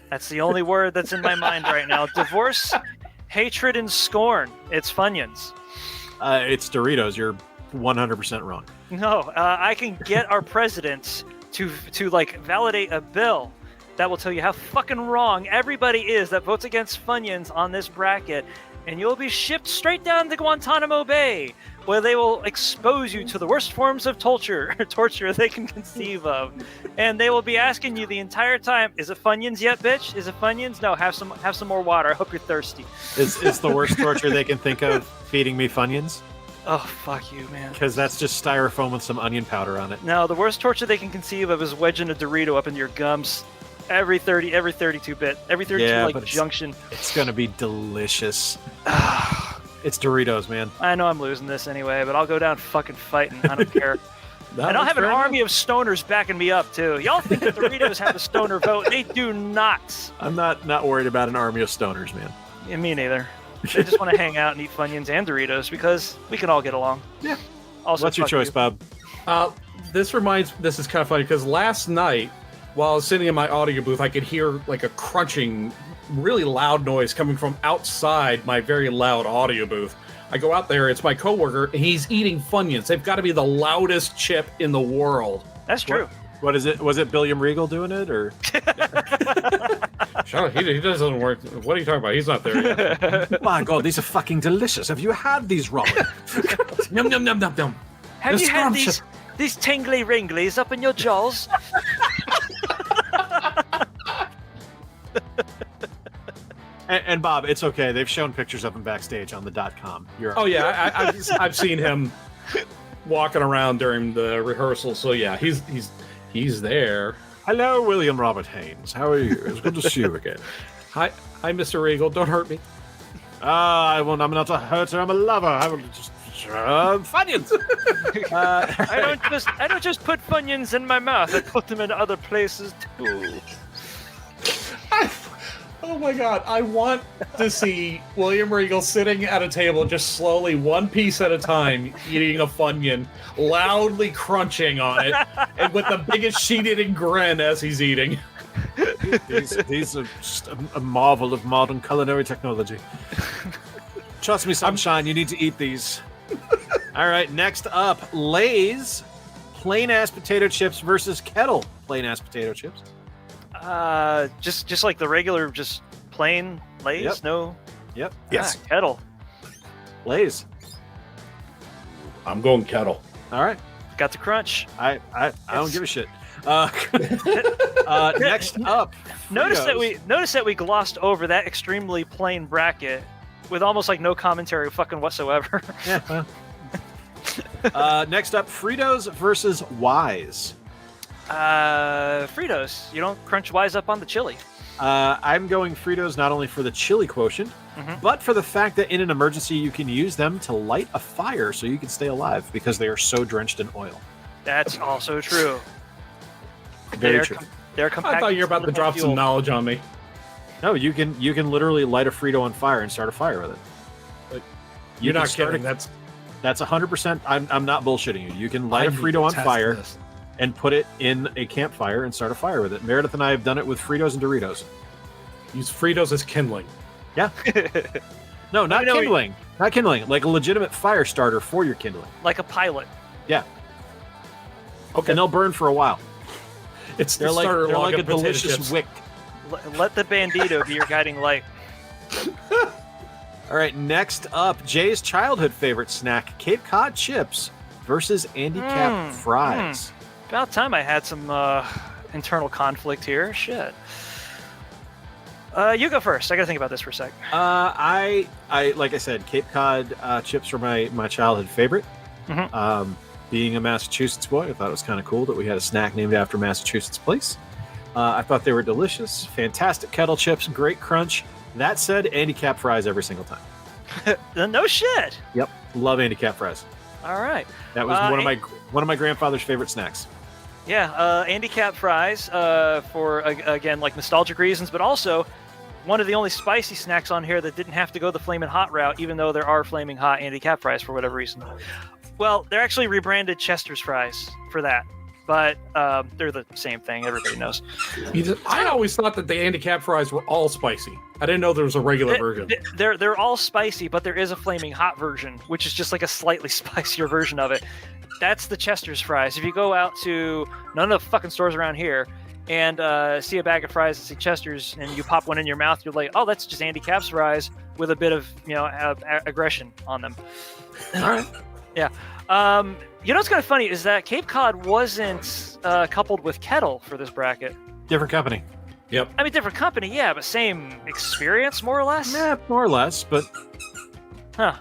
That's the only word that's in my mind right now. Divorce, hatred, and scorn. It's Funyuns. It's Doritos. You're 100% wrong. No, I can get our president to like validate a bill that will tell you how fucking wrong everybody is that votes against Funyuns on this bracket, and you'll be shipped straight down to Guantanamo Bay, where they will expose you to the worst forms of torture they can conceive of, and they will be asking you the entire time, "Is it Funyuns yet, bitch? Is it Funyuns? No, have some more water. I hope you're thirsty." Is the worst torture they can think of feeding me Funyuns? Oh, fuck you, man. Because that's just styrofoam with some onion powder on it. No, the worst torture they can conceive of is wedging a Dorito up into your gums every 32-bit, every 32 junction. It's gonna be delicious. It's Doritos, man. I know I'm losing this anyway, but I'll go down fucking fighting. I don't care. And I'll have an army of stoners backing me up too. Y'all think that Doritos have a stoner vote? They do not. I'm not worried about an army of stoners, man. Yeah, me neither. They just want to hang out and eat Funyuns and Doritos because we can all get along. Yeah. Also, what's your choice, Bob? This is kind of funny because last night, while I was sitting in my audio booth, I could hear like a crunching, really loud noise coming from outside my very loud audio booth. I go out there, it's my coworker, and he's eating Funyuns. They've got to be the loudest chip in the world. That's true. What is it? Was it Billiam Regal doing it, or? Shut up, he doesn't work. What are you talking about? He's not there yet. My God, these are fucking delicious. Have you had these, Robert? Num num num num num. Have you had these tingly ringlies up in your jaws? And Bob, it's okay. They've shown pictures of him backstage on the .com. Oh yeah, I've seen him walking around during the rehearsal. So yeah, he's there. Hello, William Robert Haynes. How are you? It's good to see you again. Hi, Mr. Regal. Don't hurt me. I'm not a hurter. I'm a lover. I will just Funyuns. I don't just put Funyuns in my mouth. I put them in other places too. Oh my God, I want to see William Regal sitting at a table just slowly, one piece at a time, eating a Funyun, loudly crunching on it, and with the biggest sheet-eating grin as he's eating. These are just a marvel of modern culinary technology. Trust me, Sunshine, you need to eat these. All right, next up, Lay's plain-ass potato chips versus Kettle plain-ass potato chips. Just like the regular, just plain Lay's. Yep. No. Yep. Yes. Kettle. Lay's. I'm going Kettle. All right. Got the crunch. I don't give a shit. Next up. Notice that we glossed over that extremely plain bracket with almost like no commentary fucking whatsoever. Yeah. Next up, Fritos versus Wise. Fritos. You don't crunch wise up on the chili. I'm going Fritos not only for the chili quotient, but for the fact that in an emergency you can use them to light a fire so you can stay alive because they are so drenched in oil. That's also true. Very true. They're I compact. thought you were about to drop some knowledge on me. No, you can literally light a Frito on fire and start a fire with it. Like, You You're can not start kidding. a- That's 100%. I'm not bullshitting you. You can light a I need Frito to on test fire this. and put it in a campfire and start a fire with it. Meredith and I have done it with Fritos and Doritos. Use Fritos as kindling. Yeah. No, not know- kindling. Not kindling. Like a legitimate fire starter for your kindling. Like a pilot. Yeah. Okay. And they'll burn for a while. It's They're the like starter they're log like a of potato delicious chips. wick. Let the bandito be your guiding light. All right, next up, Jay's childhood favorite snack, Cape Cod chips versus Andy Cap fries. About time I had some internal conflict here. Shit. You go first. I gotta think about this for a sec. I like I said, Cape Cod chips were my childhood favorite. Being a Massachusetts boy, I thought it was kind of cool that we had a snack named after Massachusetts place. I thought they were delicious, fantastic kettle chips, great crunch. That said, Andy Cap fries every single time. No shit. Yep, love Andy Cap fries. All right. That was one of my grandfather's favorite snacks. Yeah, Andy Cap fries for again like nostalgic reasons, but also one of the only spicy snacks on here that didn't have to go the flaming hot route, even though there are flaming hot Andy Cap fries for whatever reason. Well, they're actually rebranded Chester's fries for that, but they're the same thing. Everybody knows. I always thought that the Andy Cap fries were all spicy. I didn't know there was a regular version. They're all spicy, but there is a flaming hot version, which is just like a slightly spicier version of it. That's the Chester's fries. If you go out to none of the fucking stores around here and see a bag of fries and see Chester's, and you pop one in your mouth, you're like, oh, that's just Andy Cap's fries with a bit of aggression on them. All right. Yeah. You know what's kind of funny is that Cape Cod wasn't coupled with Kettle for this bracket. Different company. Yep. I mean, different company, yeah, but same experience, more or less. Yeah, more or less, but Huh.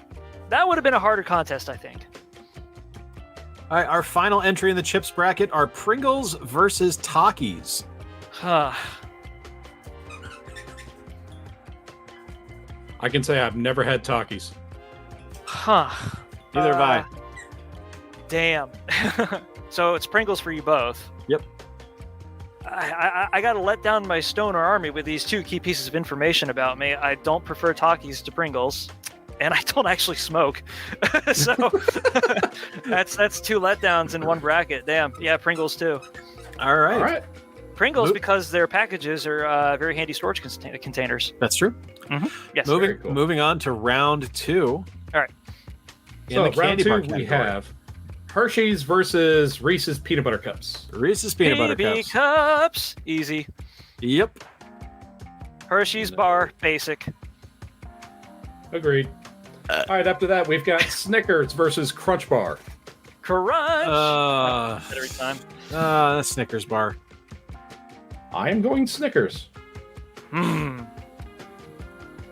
That would have been a harder contest, I think. all right, our final entry in the chips bracket are Pringles versus Takis. Huh. I can say I've never had Takis. Huh. Neither have I. Damn. So it's Pringles for you both. Yep. I got to let down my stoner army with these two key pieces of information about me. I don't prefer Takis to Pringles, and I don't actually smoke. So that's two letdowns in one bracket. Damn. Yeah, Pringles too. All right. All right. Pringles because their packages are very handy storage containers. That's true. Yes. Very cool. Moving on to round 2. All right. In So the round candy 2, bar we category. have Hershey's versus Reese's Peanut Butter Cups. Reese's peanut butter BB cups. cups. Easy. Yep. Hershey's bar. Basic. Agreed. All right, after that, we've got Snickers versus Crunch Bar. Crunch. Every time. Snickers bar. I am going Snickers. Hmm.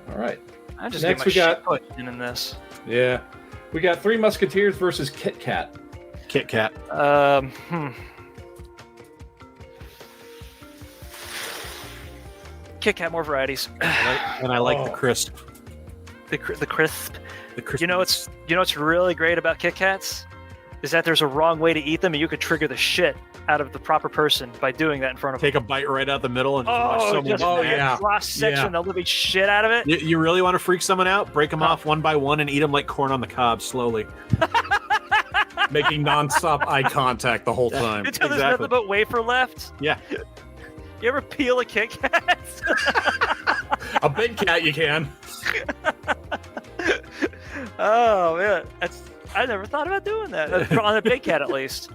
All right. I just Next get my we got- shit put in this. Yeah. We got Three Musketeers versus Kit Kat. Kit Kat. Kit Kat, more varieties. And I like the Oh. crisp. The crisp. The crisp. You know what's really great about Kit Kats is that there's a wrong way to eat them, and you could trigger the shit out of the proper person by doing that in front of them. Take a bite right out the middle and just watch someone. just Oh, that yeah. cross section, Yeah. the living shit out of it. You really want to freak someone out? Break them off one by one and eat them like corn on the cob slowly. Making nonstop eye contact the whole time. Until there's exactly. nothing but wafer left. Yeah. You ever peel a Kit Kat? A big cat, you can. Oh man, I never thought about doing that on a Big Cat at least.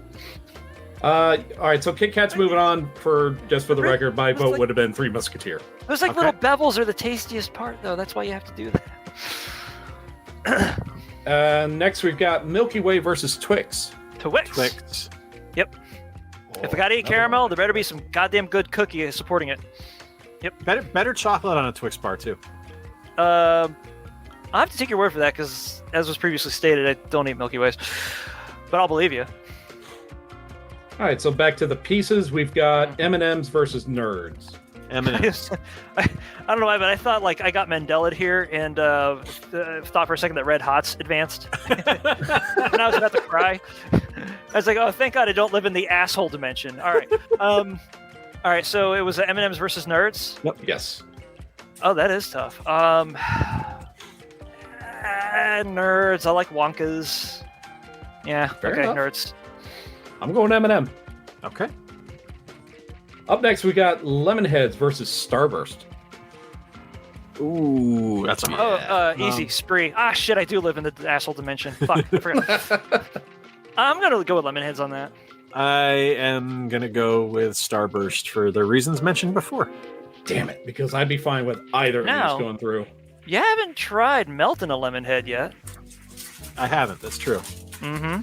All right, so Kit Kat's moving on. For the record, my It's vote like- would have been Three Musketeer. Those like Okay. little bevels are the tastiest part, though. That's why you have to do that. Next, we've got Milky Way versus Twix. Twix. Twix. Yep. If I gotta eat caramel, there better be some goddamn good cookie supporting it. Better chocolate on a Twix bar too. I'll have to take your word for that because, as was previously stated, I don't eat Milky Ways. But I'll believe you. All right, so back to the pieces. We've got M&M's versus Nerds. M&M's. I don't know why, but I thought like I got Mandela here and thought for a second that Red Hot's advanced. And I was about to cry. I was like, oh, thank God I don't live in the asshole dimension. All right. All right, so it was M&M's versus Nerds. Yep. Yes. Oh, that is tough. Nerds. I like Wonkas. Yeah. Fair okay, enough. Nerds. I'm going M&M. Okay. Up next, we got Lemonheads versus Starburst. Ooh, that's a hard. Easy. Spree. Ah, shit, I do live in the asshole dimension. Fuck, I forgot. I'm going to go with Lemonheads on that. I am gonna go with Starburst for the reasons mentioned before. Damn it, because I'd be fine with either of No. these going through. You haven't tried melting a Lemonhead yet. I haven't. That's true. Mm-hmm.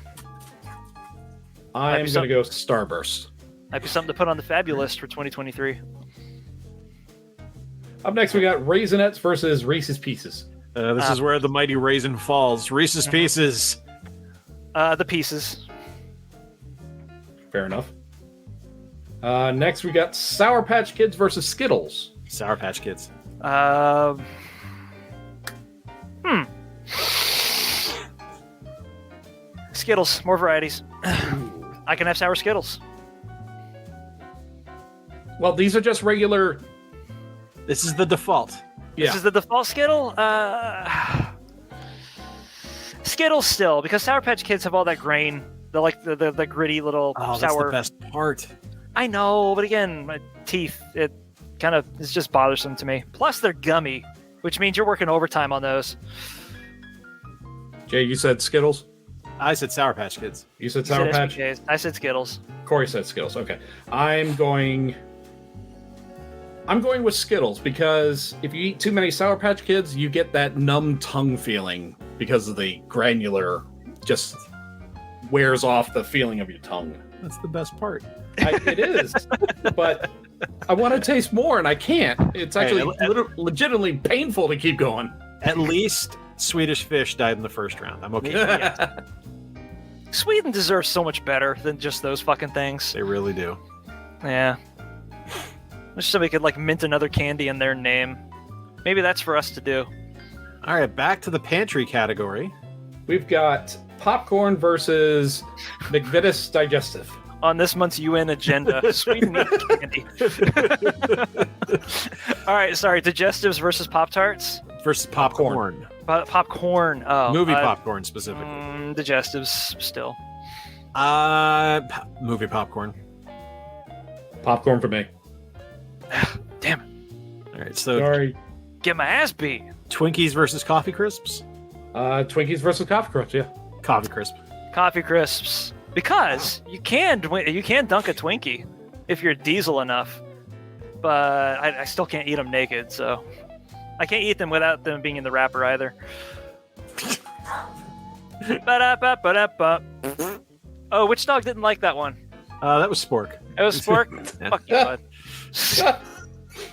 I'm going to go Starburst. Might be something to put on the Fabulous for 2023. Up next, we got Raisinets versus Reese's Pieces. This is where the mighty raisin falls. Reese's Pieces. The Pieces. Fair enough. Next, we got Sour Patch Kids versus Skittles. Sour Patch Kids. Skittles. More varieties. I can have sour Skittles. Well, these are just regular. This is the default. Yeah. This is the default Skittle. Skittles still, because Sour Patch Kids have all that grain. They're like the gritty little Oh, that's sour. the best part. I know, but again, my teeth, it kind of is just bothersome to me. Plus, they're gummy, which means you're working overtime on those. Jay, you said Skittles? I said Sour Patch Kids. You said You Sour said Patch? SPKs. I said Skittles. Corey said Skittles. Okay. I'm going with Skittles because if you eat too many Sour Patch Kids, you get that numb tongue feeling because of the granular just wears off the feeling of your tongue. That's the best part. It is, but I want to taste more and I can't. It's actually legitimately painful to keep going. At least Swedish Fish died in the first round. I'm okay with that. Sweden deserves so much better than just those fucking things. They really do. Yeah. Wish somebody could like mint another candy in their name. Maybe that's for us to do. All right, back to the pantry category. We've got popcorn versus McVitie's Digestive. On this month's UN agenda, Sweden eats candy. All right, sorry. Digestives versus Pop-Tarts? Versus popcorn. Popcorn. Oh, Movie popcorn specifically. Digestives still. Movie popcorn. Popcorn for me. Damn it. All right, so Sorry. Get my ass beat. Twinkies versus Coffee Crisps. Twinkies versus Coffee Crisps, yeah. Coffee Crisp. Coffee Crisps. Because you can dunk a Twinkie if you're diesel enough. But I still can't eat them naked, so... I can't eat them without them being in the wrapper either. Ba-da-ba-ba-da-ba. Oh, which dog didn't like that one? That was Spork. It was Spork? Yeah. Fuck you, bud.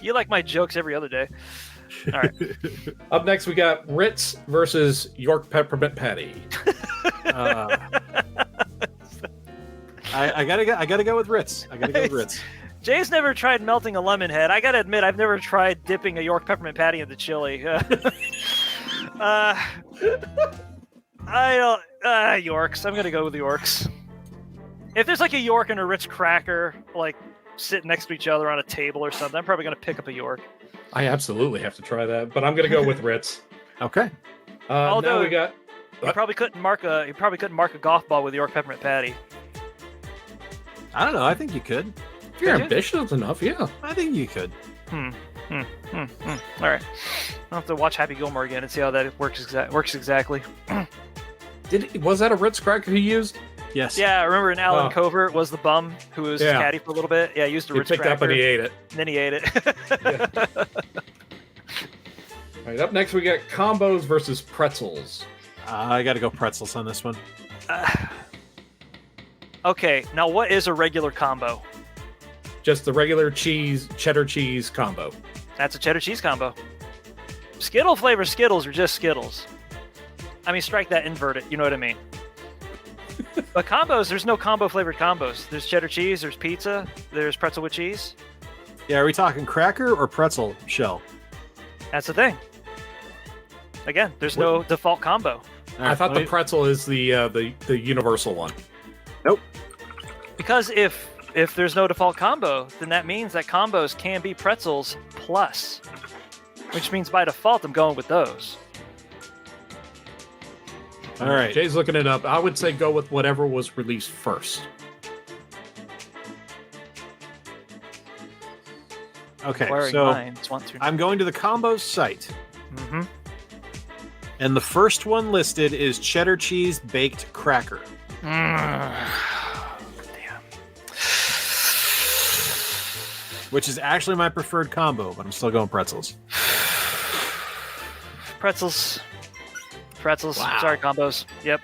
You like my jokes every other day. All right. Up next, we got Ritz versus York Peppermint Patty. I gotta go with Ritz. Jay's never tried melting a lemon head. I gotta admit, I've never tried dipping a York peppermint patty into chili. Yorks. I'm gonna go with Yorks. If there's like a York and a Ritz cracker, like sitting next to each other on a table or something, I'm probably gonna pick up a York. I absolutely have to try that, but I'm going to go with Ritz. Okay. Although now we got... You probably couldn't mark a golf ball with York peppermint patty. I don't know. I think you could. If you're ambitious enough, yeah. I think you could. All right. I'll have to watch Happy Gilmore again and see how that works exactly. Was that a Ritz cracker he used? Yes. Yeah, I remember in Alan Covert was the bum who was his caddy for a little bit. Yeah, he used a Ritz picked cracker. up and he ate it. And then he ate it. All right, up next we got combos versus pretzels. I got to go pretzels on this one. Okay, now what is a regular combo? Just the regular cheddar cheese combo. That's a cheddar cheese combo. Skittle flavor Skittles are just Skittles. I mean, strike that, invert it. You know what I mean? But combos, there's no combo flavored combos. There's cheddar cheese, there's pizza, there's pretzel with cheese. Yeah, are we talking cracker or pretzel shell? That's the thing. Again, there's no default combo. I thought the pretzel is the universal one. Nope. Because if there's no default combo, then that means that combos can be pretzels plus, which means by default I'm going with those. All right. Jay's looking it up. I would say go with whatever was released first. Okay, Wearing so mine, it's 1 through I'm going to the combos site, Mm-hmm. and the first one listed is cheddar cheese baked cracker. Damn. Which is actually my preferred combo, but I'm still going pretzels. Pretzels. Wow. Sorry, combos. Yep.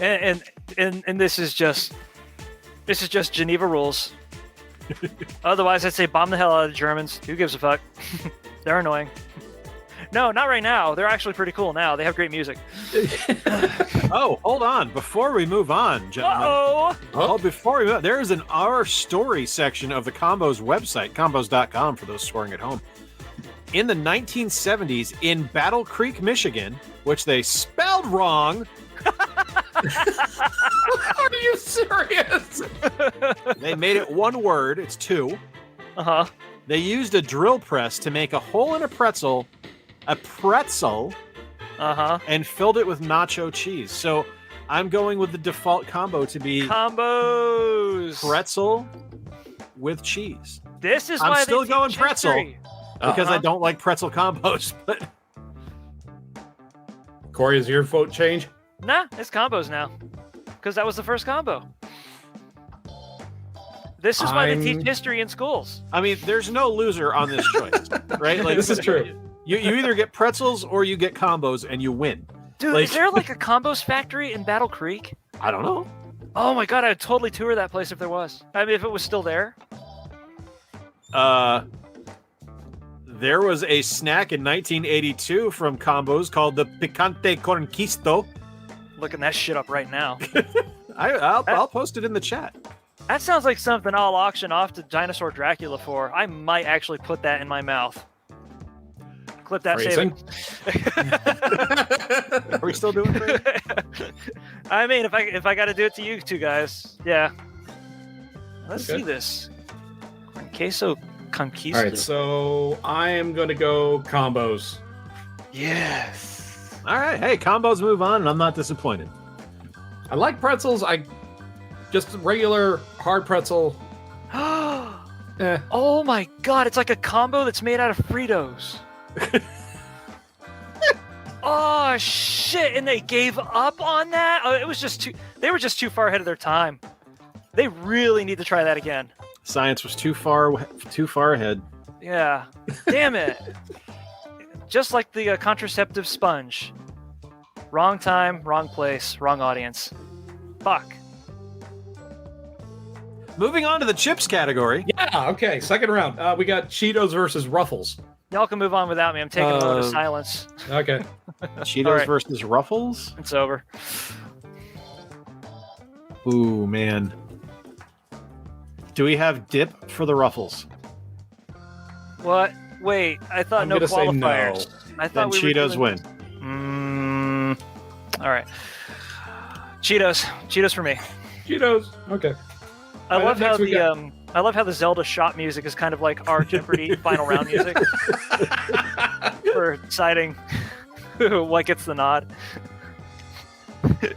And this is just Geneva rules. Otherwise, I'd say bomb the hell out of the Germans. Who gives a fuck? They're annoying. No, not right now. They're actually pretty cool now. They have great music. Oh, hold on. Before we move on, gentlemen. Uh-oh! Oh, before we move on, there's an Our Story section of the Combos website, combos.com, for those swearing at home. In the 1970s, in Battle Creek, Michigan, which they spelled wrong. Are you serious? They made it one word. It's two. Uh-huh. They used a drill press to make a hole in a pretzel, Uh-huh. and filled it with nacho cheese. So I'm going with the default combo to be Combos! pretzel with cheese. This is I'm why still they going teach pretzel. history. Because Uh-huh. I don't like pretzel combos, but Corey, is your vote change? Nah, it's combos now. Because that was the first combo. This is why they teach history in schools. I mean, there's no loser on this choice, right? Like This is true. You either get pretzels or you get combos, and you win. Dude, Like- is there like a combos factory in Battle Creek? I don't know. Oh my god, I'd totally tour that place if there was. I mean, if it was still there. There was a snack in 1982 from Combos called the Picante Conquisto. Looking that shit up right now. I'll post it in the chat. That sounds like something I'll auction off to Dinosaur Dracula for. I might actually put that in my mouth. Clip that, save Phrasing. Are we still doing it? it. I mean, if I got to do it to you two guys, yeah. Let's Okay. see this. Queso Conquista. All right, so I am going to go combos. Yes. All right. Hey, combos move on, and I'm not disappointed. I like pretzels. Just regular hard pretzel. Eh. Oh my god, it's like a combo that's made out of Fritos. Oh shit, and they gave up on that? Oh, it was just they were just too far ahead of their time. They really need to try that again. Science was too far ahead. Yeah. Damn it. Just like the contraceptive sponge. Wrong time, wrong place, wrong audience. Fuck. Moving on to the chips category. Yeah, okay, second round. We got Cheetos versus Ruffles. Y'all can move on without me. I'm taking a moment of silence. Okay. Cheetos All right. versus Ruffles. It's over. Ooh, man. Do we have dip for the Ruffles? What? Wait, I thought I'm no gonna say no. qualifiers. I Then thought we Cheetos were win. All right. Cheetos for me. Cheetos. Okay. I All right, love how next we got- I love how the Zelda shot music is kind of like our Jeopardy final round music for deciding what gets the nod.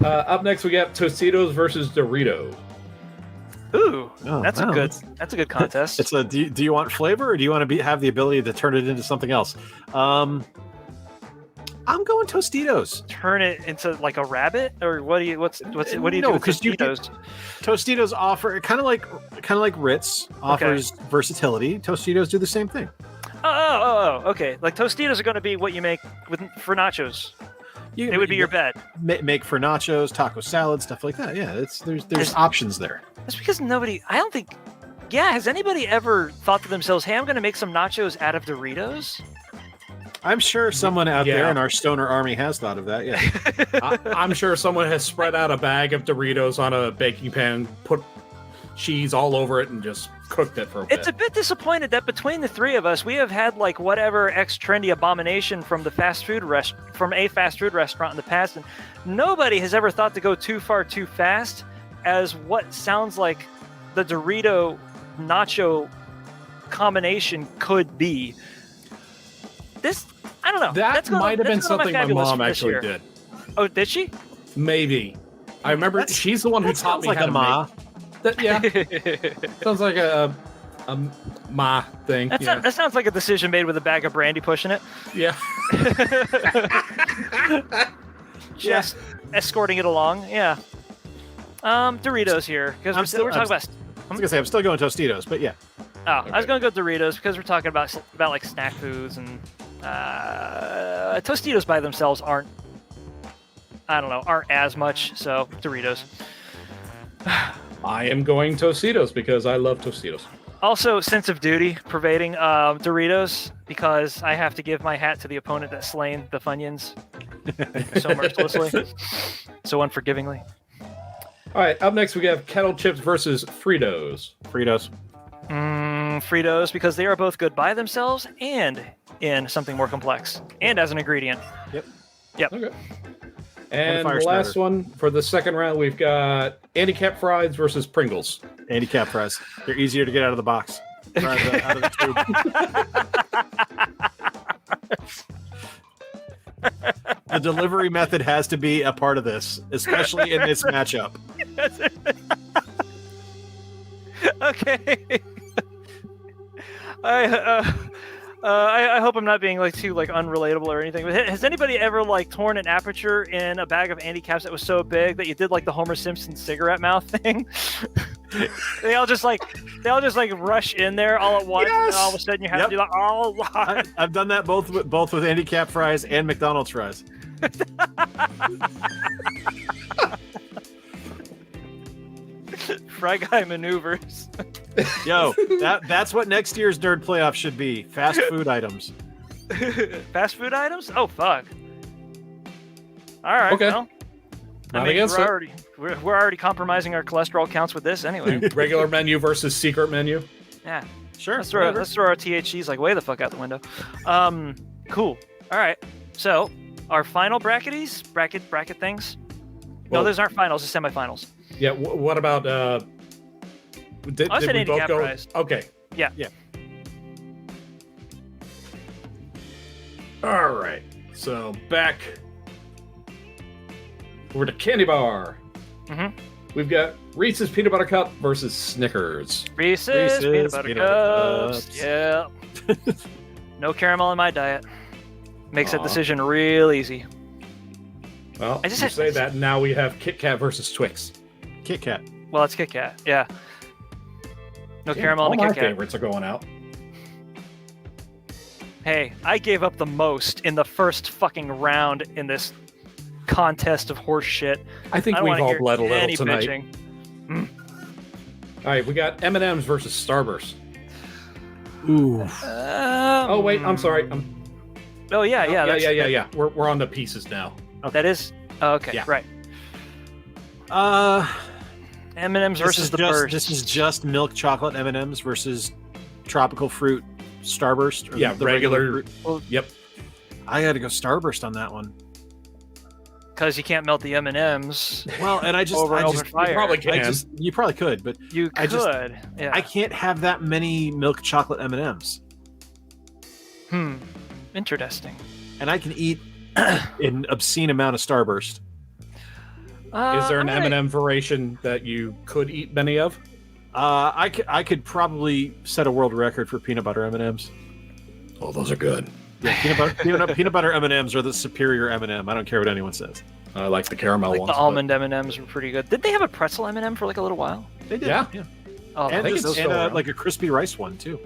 Up next, we got Tostitos versus Dorito. Ooh, Oh, that's wow. a good contest. It's a. Do you want flavor, or do you want to have the ability to turn it into something else? I'm going Tostitos. Turn it into like a rabbit, or what do you do No, with 'cause you can- Tostitos? Tostitos offer kind of like Ritz offers versatility. Tostitos do the same thing. Oh, okay. Like Tostitos are going to be what you make for nachos. It would be your bet. Make for nachos, taco salad, stuff like that. Yeah, there's options there. That's because nobody. I don't think. Yeah, has anybody ever thought to themselves, "Hey, I'm going to make some nachos out of Doritos"? I'm sure someone out Yeah. there in our stoner army has thought of that. Yeah. I'm sure someone has spread out a bag of Doritos on a baking pan, put cheese all over it, and just cooked it for a bit. It's a bit disappointed that between the three of us, we have had like whatever ex-trendy abomination from a fast food restaurant in the past, and nobody has ever thought to go too far too fast as what sounds like the Dorito nacho combination could be. This, I don't know. That might have been something my mom actually did. Oh, did she? Maybe. I remember she's the one who taught me like how a to ma. make that. Yeah, sounds like a ma thing. That sounds like a decision made with a bag of brandy pushing it. Yeah. Just escorting it along. Yeah. Doritos here because we're talking about. I was gonna say I'm still going Tostitos, but yeah. Oh, I was gonna go Doritos because we're talking about like snack foods, and Tostitos by themselves aren't as much. So Doritos. I am going Tostitos because I love Tostitos. Also, sense of duty pervading Doritos because I have to give my hat to the opponent that's slain the Funyuns so mercilessly, so unforgivingly. All right, up next we have kettle chips versus Fritos. Fritos. Fritos because they are both good by themselves and in something more complex and as an ingredient. Yep. Okay. And fire the last starter. one for the second round, we've got handicap fries versus Pringles. Handicap fries. They're easier to get out of the box. Out of the tube. The delivery method has to be a part of this, especially in this matchup. Okay. I hope I'm not being like too like unrelatable or anything. But has anybody ever like torn an aperture in a bag of handicaps that was so big that you did like the Homer Simpson cigarette mouth thing? they all just like rush in there all at once, Yes! and all of a sudden you have to do like all lot. I've done that both with handicap fries and McDonald's fries. Fry guy maneuvers. Yo, that's what next year's nerd playoff should be. Fast food items. Fast food items? Oh fuck. All right. Okay. Well, Not against it. we're already compromising our cholesterol counts with this anyway. Regular menu versus secret menu. Yeah. Sure. Let's throw our THCs like way the fuck out the window. Cool. All right. So our final bracket things. No, Well- those aren't finals. It's semifinals. Yeah. What about? Did I said we both handicap go? fries. Okay. Yeah. All right. So back over to candy bar. Mhm. We've got Reese's Peanut Butter Cup versus Snickers. Reese's peanut butter peanut butter cups. cups. Yeah. No caramel in my diet. Makes that Aw. decision real easy. Well, I just you had- say that now we have Kit Kat versus Twix. Kit Kat. Well, it's Kit Kat. Yeah. No Damn, caramel all in a my Kit Kat. favorites are going out. Hey, I gave up the most in the first fucking round in this contest of horse shit. I think I don't we've wanna all hear bled a little any tonight. bitching. All right, we got M&M's versus Starburst. Ooh. Oh wait, I'm sorry. Oh yeah, yeah, that's- yeah. We're on the pieces now. That is. Oh, okay, Yeah. right. M&M's versus the burst. This is just milk chocolate M&M's versus tropical fruit Starburst. Or Yeah, the regular. fruit. Yep. I got to go Starburst on that one. Because you can't melt the M&M's. Well, and I just, Over I and just, over fire. You probably can. you probably could, but You I could. just- Yeah. I can't have that many milk chocolate M&M's, Interesting. and I can eat an obscene amount of Starburst. Is there an I'm gonna- M&M variation that you could eat many of? I could probably set a world record for peanut butter M&Ms. Oh, those are good. Yeah, peanut butter M&Ms are the superior M&M. I don't care what anyone says. I like the caramel Like ones. the almond M&Ms were pretty good. Did they have a pretzel M&M for like a little while? They did. Yeah. Oh, And, think it's just- still around. like a crispy rice one too.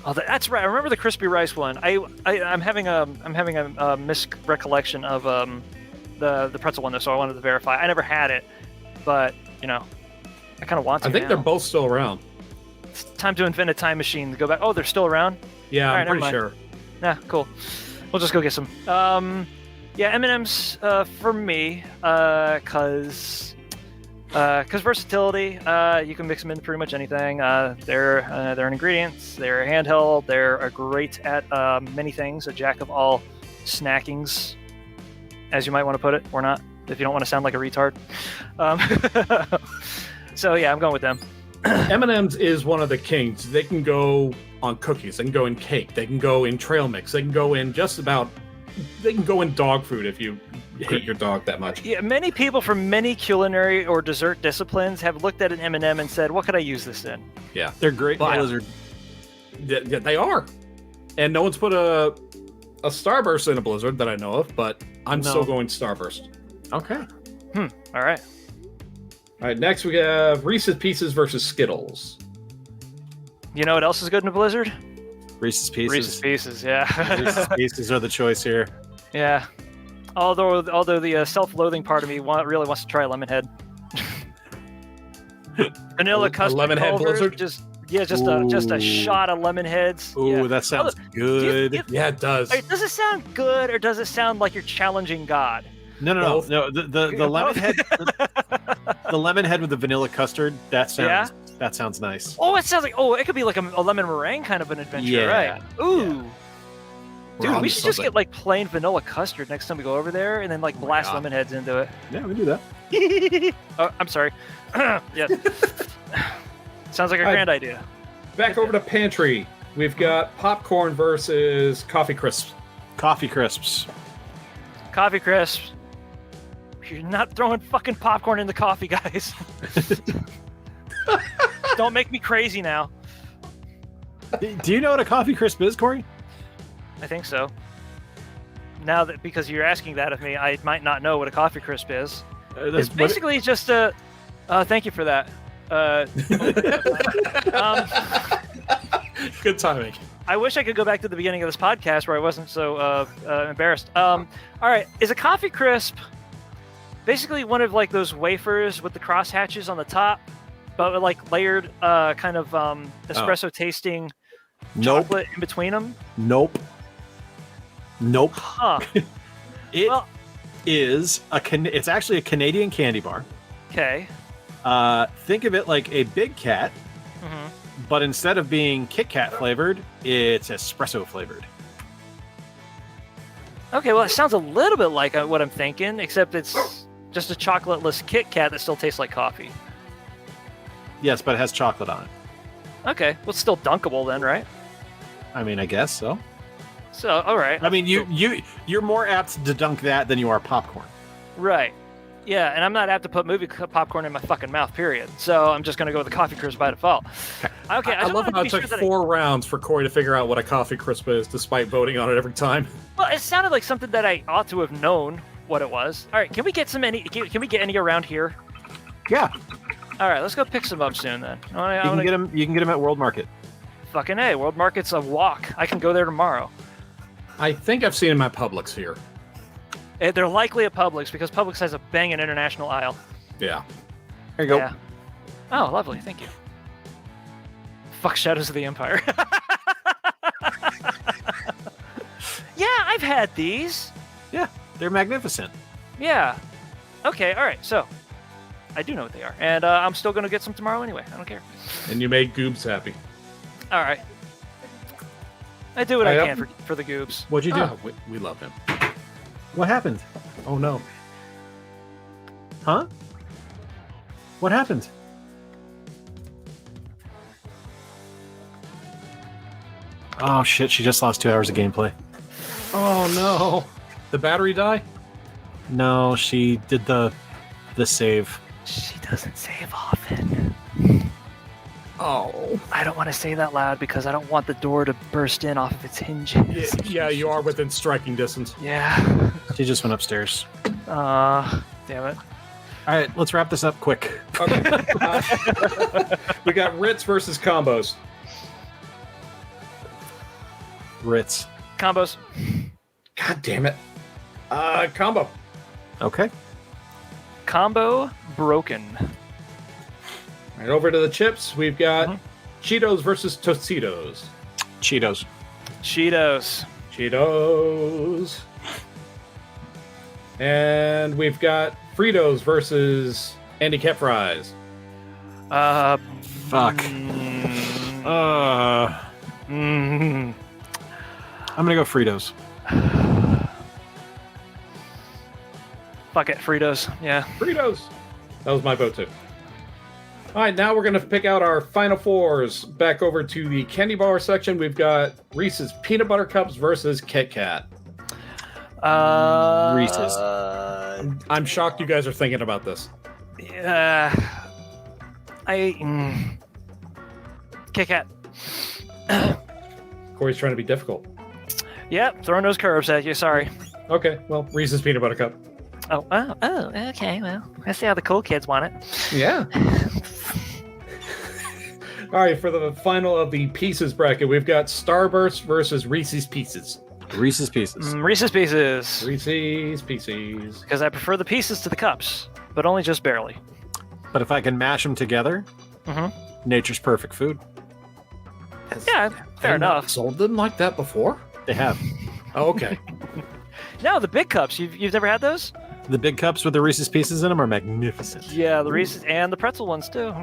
oh, that's right. I remember the crispy rice one. I'm having a misrecollection of the pretzel one though, so I wanted to verify. I never had it, but I kind of want to. I think now. they're both still around. It's time to invent a time machine to go back. Oh, they're still around. Yeah, All right, I'm pretty never sure. Nah, cool. We'll just go get some. Yeah, M&M's for me, cause versatility. You can mix them into pretty much anything. They're an ingredients. They're handheld. They're great at many things. A jack of all snackings, as you might want to put it, or not, if you don't want to sound like a retard. So yeah, I'm going with them. M&M's is one of the kings. They can go on cookies. They can go in cake. They can go in trail mix. They can go in They can go in dog food if you hate your dog that much. Yeah, many people from many culinary or dessert disciplines have looked at an M&M and said, "What could I use this in?" Yeah, They're great in Blizzard. Yeah, they are. And no one's put a Starburst in a Blizzard that I know of, but I'm still going Starburst. Okay. All right. All right, next we have Reese's Pieces versus Skittles. You know what else is good in a Blizzard? Reese's Pieces. Reese's Pieces, yeah. Reese's Pieces are the choice here. Yeah. Although the self-loathing part of me really wants to try Lemonhead. Vanilla custard Lemonhead pulver, Blizzard? just a shot of Lemonheads. Ooh, Yeah. that sounds good. Yeah, it does. Does it sound good, or does it sound like you're challenging God? No. The Lemonhead, the Lemonhead with the vanilla custard. That sounds nice. Oh, it sounds like it could be like a lemon meringue kind of an adventure, Yeah. right? Ooh. We're Dude, on we to should just something. get like plain vanilla custard next time we go over there, and then like blast God. Lemonheads into it. Yeah, we do that. Oh, I'm sorry. Yeah. Sounds like a grand idea. Back over to Pantry. We've got popcorn versus coffee crisps. Coffee crisps. Coffee crisps. You're not throwing fucking popcorn in the coffee, guys. Don't make me crazy now. Do you know what a coffee crisp is, Corey? I think so. Now that because you're asking that of me, I might not know what a coffee crisp is. It's basically just a. Thank you for that. Good timing. I wish I could go back to the beginning of this podcast where I wasn't so embarrassed. All right, is a coffee crisp basically one of like those wafers with the cross hatches on the top, but with like layered kind of espresso tasting chocolate in between them? Nope. Huh. It's actually a Canadian candy bar. Okay. Think of it like a Big Cat, but instead of being Kit Kat flavored, it's espresso flavored. Okay, well, it sounds a little bit like what I'm thinking, except it's just a chocolateless Kit Kat that still tastes like coffee. Yes, but it has chocolate on it. Okay, well, it's still dunkable then, right? I mean, I guess so. So, all right. I mean, you're more apt to dunk that than you are popcorn. Right. Yeah, and I'm not apt to put movie popcorn in my fucking mouth, period. So I'm just going to go with the coffee crisp by default. Okay, I love how it took 4 rounds for Corey to figure out what a coffee crisp is, despite voting on it every time. Well, it sounded like something that I ought to have known what it was. All right, can we get can we get any around here? Yeah, All right, let's go pick some up soon then. you can get them. You can get them at World Market. Fucking A, World Market's a walk. I can go there tomorrow. I think I've seen him at Publix here. They're likely at Publix because Publix has a banging international aisle. Yeah. There you go. Yeah. Oh, lovely. Thank you. Fuck Shadows of the Empire. Yeah, I've had these. Yeah, they're magnificent. Yeah. Okay, all right. So, I do know what they are. And I'm still going to get some tomorrow anyway. I don't care. And you made Goobs happy. All right. I do what I can for the goobs. What'd you do? We love him. What happened? Oh, no. Huh? What happened? Oh shit! She just lost 2 hours of gameplay. Oh, no. The battery die? No, she did the save. She doesn't save often. Oh. I don't want to say that loud because I don't want the door to burst in off of its hinges. Yeah, you are within striking distance. Yeah. She just went upstairs. Damn it. All right, let's wrap this up quick. Okay. We got Ritz versus combos. Ritz. Combos. God damn it. Combo. Okay. Combo broken. Right over to the chips. We've got Cheetos versus Tostitos. Cheetos. Cheetos. Cheetos. And we've got Fritos versus Andy Cap Fries. Fuck. Mm, I'm gonna go Fritos. fuck it, Fritos. Yeah. Fritos. That was my vote too. All right, now we're going to pick out our final fours. Back over to the candy bar section. We've got Reese's Peanut Butter Cups versus Kit Kat. Reese's. I'm shocked you guys are thinking about this. Yeah. Kit Kat. Corey's trying to be difficult. Yep, throwing those curves at you. Sorry. Okay, well, Reese's Peanut Butter Cup. Oh, okay. Well, I see how the cool kids want it. Yeah. All right, for the final of the Pieces bracket, we've got Starburst versus Reese's Pieces. Reese's Pieces. Reese's Pieces. Reese's Pieces. Because I prefer the pieces to the cups, but only just barely. But if I can mash them together, nature's perfect food. Yeah, fair enough. Sold them like that before? They have. Oh, okay. No, the big cups. You've never had those? The big cups with the Reese's Pieces in them are magnificent. Yeah, the Reese's and the pretzel ones too.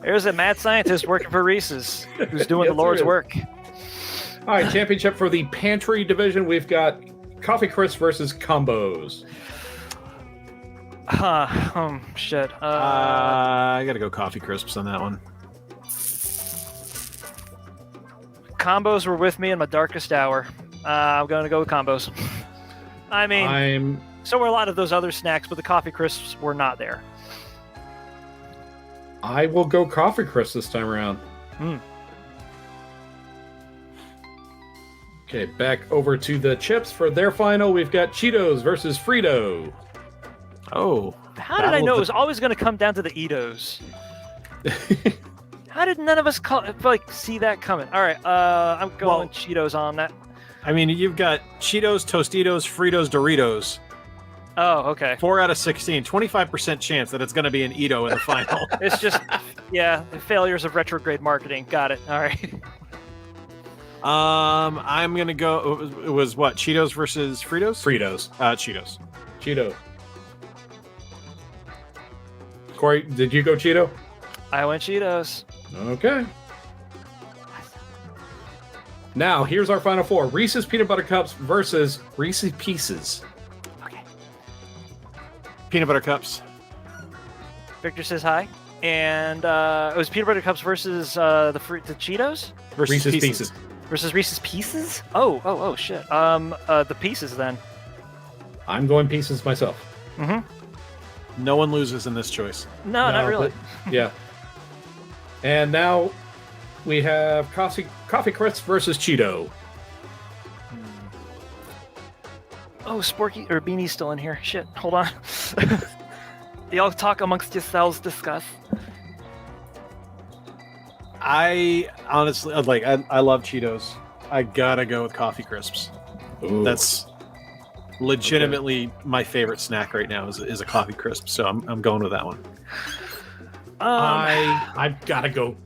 There's a mad scientist working for Reese's who's doing the Lord's work. All right, championship for the pantry division. We've got Coffee Crisp versus Combos. Shit. I gotta go Coffee Crisps on that one. Combos were with me in my darkest hour. I'm going to go with combos. I mean, so were a lot of those other snacks, but the Coffee Crisps were not there. I will go Coffee Crisp this time around. Okay, back over to the chips for their final. We've got Cheetos versus Frito. Oh. How did I know it was always going to come down to the Eatos? How did none of us see that coming? All right, I'm going Cheetos on that. I mean, you've got Cheetos, Tostitos, Fritos, Doritos. Oh, okay. 4 out of 16. 25% chance that it's going to be an Eato in the final. It's just, the failures of retrograde marketing. Got it. All right. I'm going to go... It was what? Cheetos versus Fritos? Fritos. Cheetos. Cheeto. Corey, did you go Cheeto? I went Cheetos. Okay. Now, here's our final four. Reese's Peanut Butter Cups versus Reese's Pieces. Okay. Peanut Butter Cups. Victor says hi. And it was Peanut Butter Cups versus the Cheetos? Versus Reese's Pieces. Versus Reese's Pieces? Oh, shit. The Pieces, then. I'm going Pieces myself. No one loses in this choice. No, not really. Yeah. And now we have Coffee Crisp versus Cheeto. Oh, Sporky or Beanie's still in here. Shit, hold on. Y'all talk amongst yourselves, discuss. I honestly, I love Cheetos. I gotta go with Coffee Crisps. Ooh. That's legitimately my favorite snack right now is a Coffee Crisp, so I'm going with that one. I've gotta go.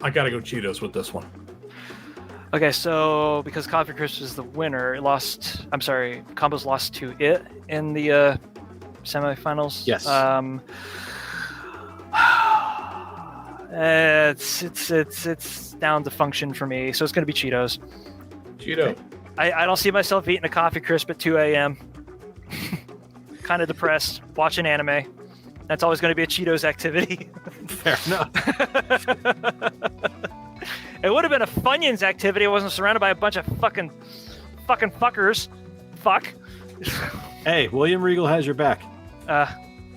I gotta go Cheetos with this one. Okay, so because Coffee Crisp is the winner, Combos lost to it in the semifinals. Yes. It's down to function for me, so it's going to be Cheetos. Cheeto. I don't see myself eating a Coffee Crisp at 2 a.m. Kind of depressed, watching anime. That's always going to be a Cheetos activity. Fair enough. It would have been a Funyuns activity. I wasn't surrounded by a bunch of fucking fuckers. Fuck. Hey, William Regal has your back.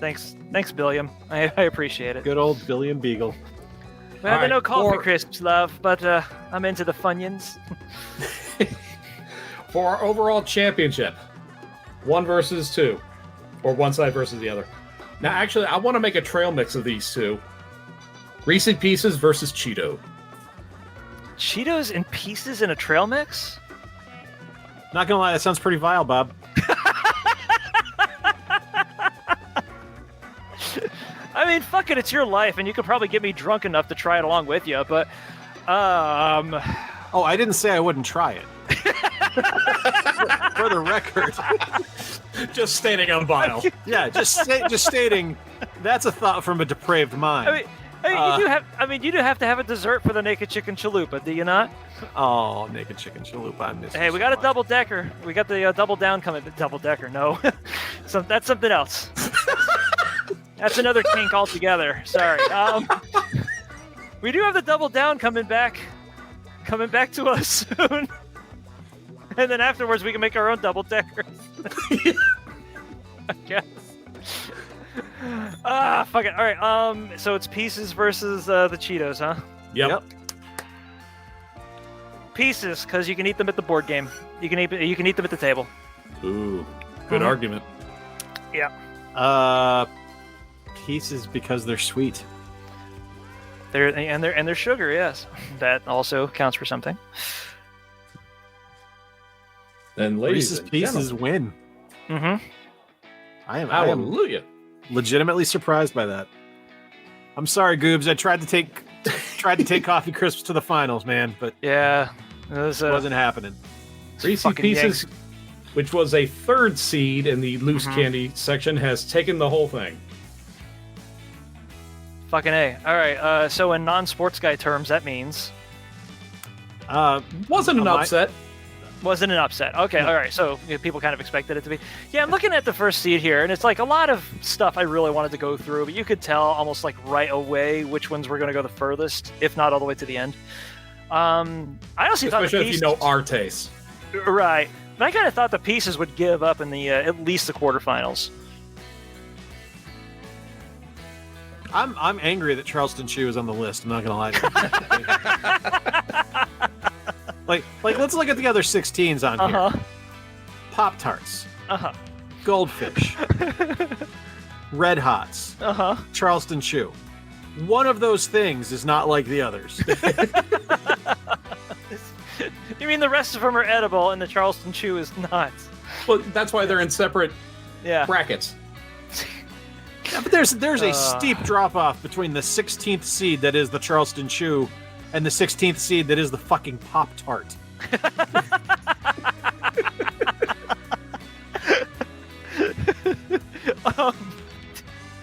Thanks, Billiam. I appreciate it. Good old Billiam Beagle. Well, they're no Coffee Crisps, love, but I'm into the Funyuns. For our overall championship, 1 versus 2, or one side versus the other. Now, actually, I want to make a trail mix of these two. Reese's Pieces versus Cheeto. Cheetos in pieces in a trail mix? Not gonna lie, that sounds pretty vile, Bob. I mean, fuck it, it's your life, and you could probably get me drunk enough to try it along with you, but, Oh, I didn't say I wouldn't try it. For the record. Just stating I'm vile. Yeah, just stating that's a thought from a depraved mind. You do have to have a dessert for the naked chicken chalupa, do you not? Oh, naked chicken chalupa. I miss. Hey, we got a double decker. We got the double down coming. Double decker, no. So that's something else. That's another kink altogether. Sorry. We do have the double down coming back to us soon. And then afterwards, we can make our own double deckers. I guess. Fuck it. All right. So it's Pieces versus the Cheetos, huh? Yep. Pieces, because you can eat them at the board game. You can eat them at the table. Ooh, good argument. Yeah. Pieces because they're sweet. They're sugar. Yes, that also counts for something. And ladies Reese's and Pieces gentlemen, win. Mm-hmm. I am hallelujah. legitimately surprised by that. I'm sorry, Goobs. I tried to take Coffee Crisps to the finals, man, but Yeah, it wasn't happening. Reese's fucking Pieces, Yanks. which was a third seed in the loose candy section, has taken the whole thing. Fucking A. All right. So in non-sports guy terms, that means Wasn't an upset. wasn't an upset. Okay. All right. So people kind of expected it to be. Yeah, I'm looking at the first seed here, and it's like a lot of stuff I really wanted to go through, but you could tell almost like right away which ones were going to go the furthest, if not all the way to the end. I honestly thought Especially the if you know our taste. Right. But I kind of thought the Pieces would give up in the at least the quarterfinals. I'm angry that Charleston Chew is on the list. I'm not gonna lie to you. like let's look at the other 16s on here. Pop Tarts, Goldfish, Red Hots, Charleston Chew. One of those things is not like the others. You mean the rest of them are edible and the Charleston Chew is not? Well, that's why they're in separate Yeah. brackets. Yeah, but there's a steep drop off between the 16th seed that is the Charleston Chew and the 16th seed that is the fucking Pop Tart.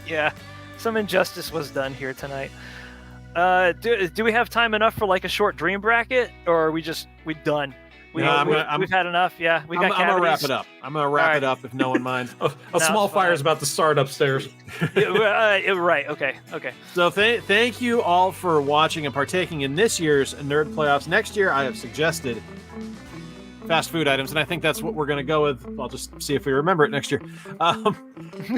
Yeah, some injustice was done here tonight. Do we have time enough for like a short dream bracket, or are we done? We've had enough. Yeah, I'm gonna wrap it up. I'm gonna wrap it up if no one minds. A small fire is about to start upstairs. Right. Okay. So thank you all for watching and partaking in this year's Nerd Playoffs. Next year, I have suggested fast food items, and I think that's what we're going to go with. I'll just see if we remember it next year.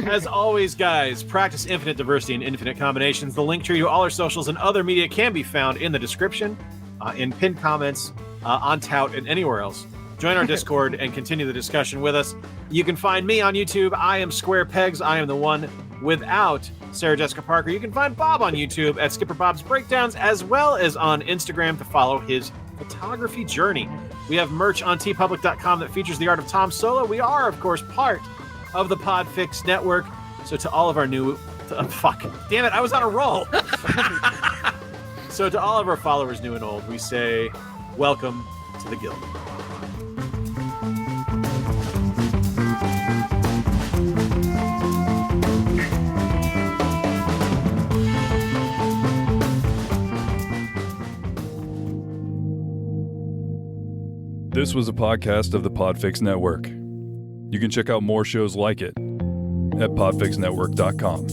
As always, guys, practice infinite diversity and infinite combinations. The link tree to all our socials and other media can be found in the description, in pinned comments, on Tout, and anywhere else. Join our Discord and continue the discussion with us. You can find me on YouTube. I am Square Pegs. I am the one without Sarah Jessica Parker. You can find Bob on YouTube at Skipper Bob's Breakdowns, as well as on Instagram to follow his photography journey. We have merch on tpublic.com that features the art of Tom Solo. We are, of course, part of the PodFix network. So to all of our new... fuck. Damn it, I was on a roll. So to all of our followers, new and old, we say, welcome to the guild. This was a podcast of the PodFix Network. You can check out more shows like it at podfixnetwork.com.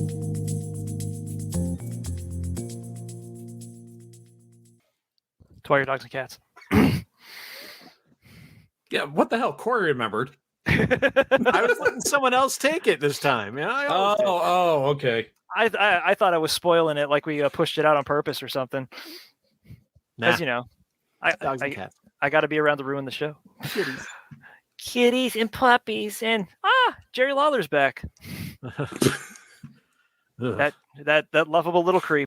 To all your dogs and cats. Yeah, what the hell? Corey remembered. I was letting someone else take it this time. Yeah, I always do. Okay. I thought I was spoiling it, like we pushed it out on purpose or something. As you know, Dogs and cats. I got to be around to ruin the show. Kitties and puppies and Jerry Lawler's back. that lovable little creep.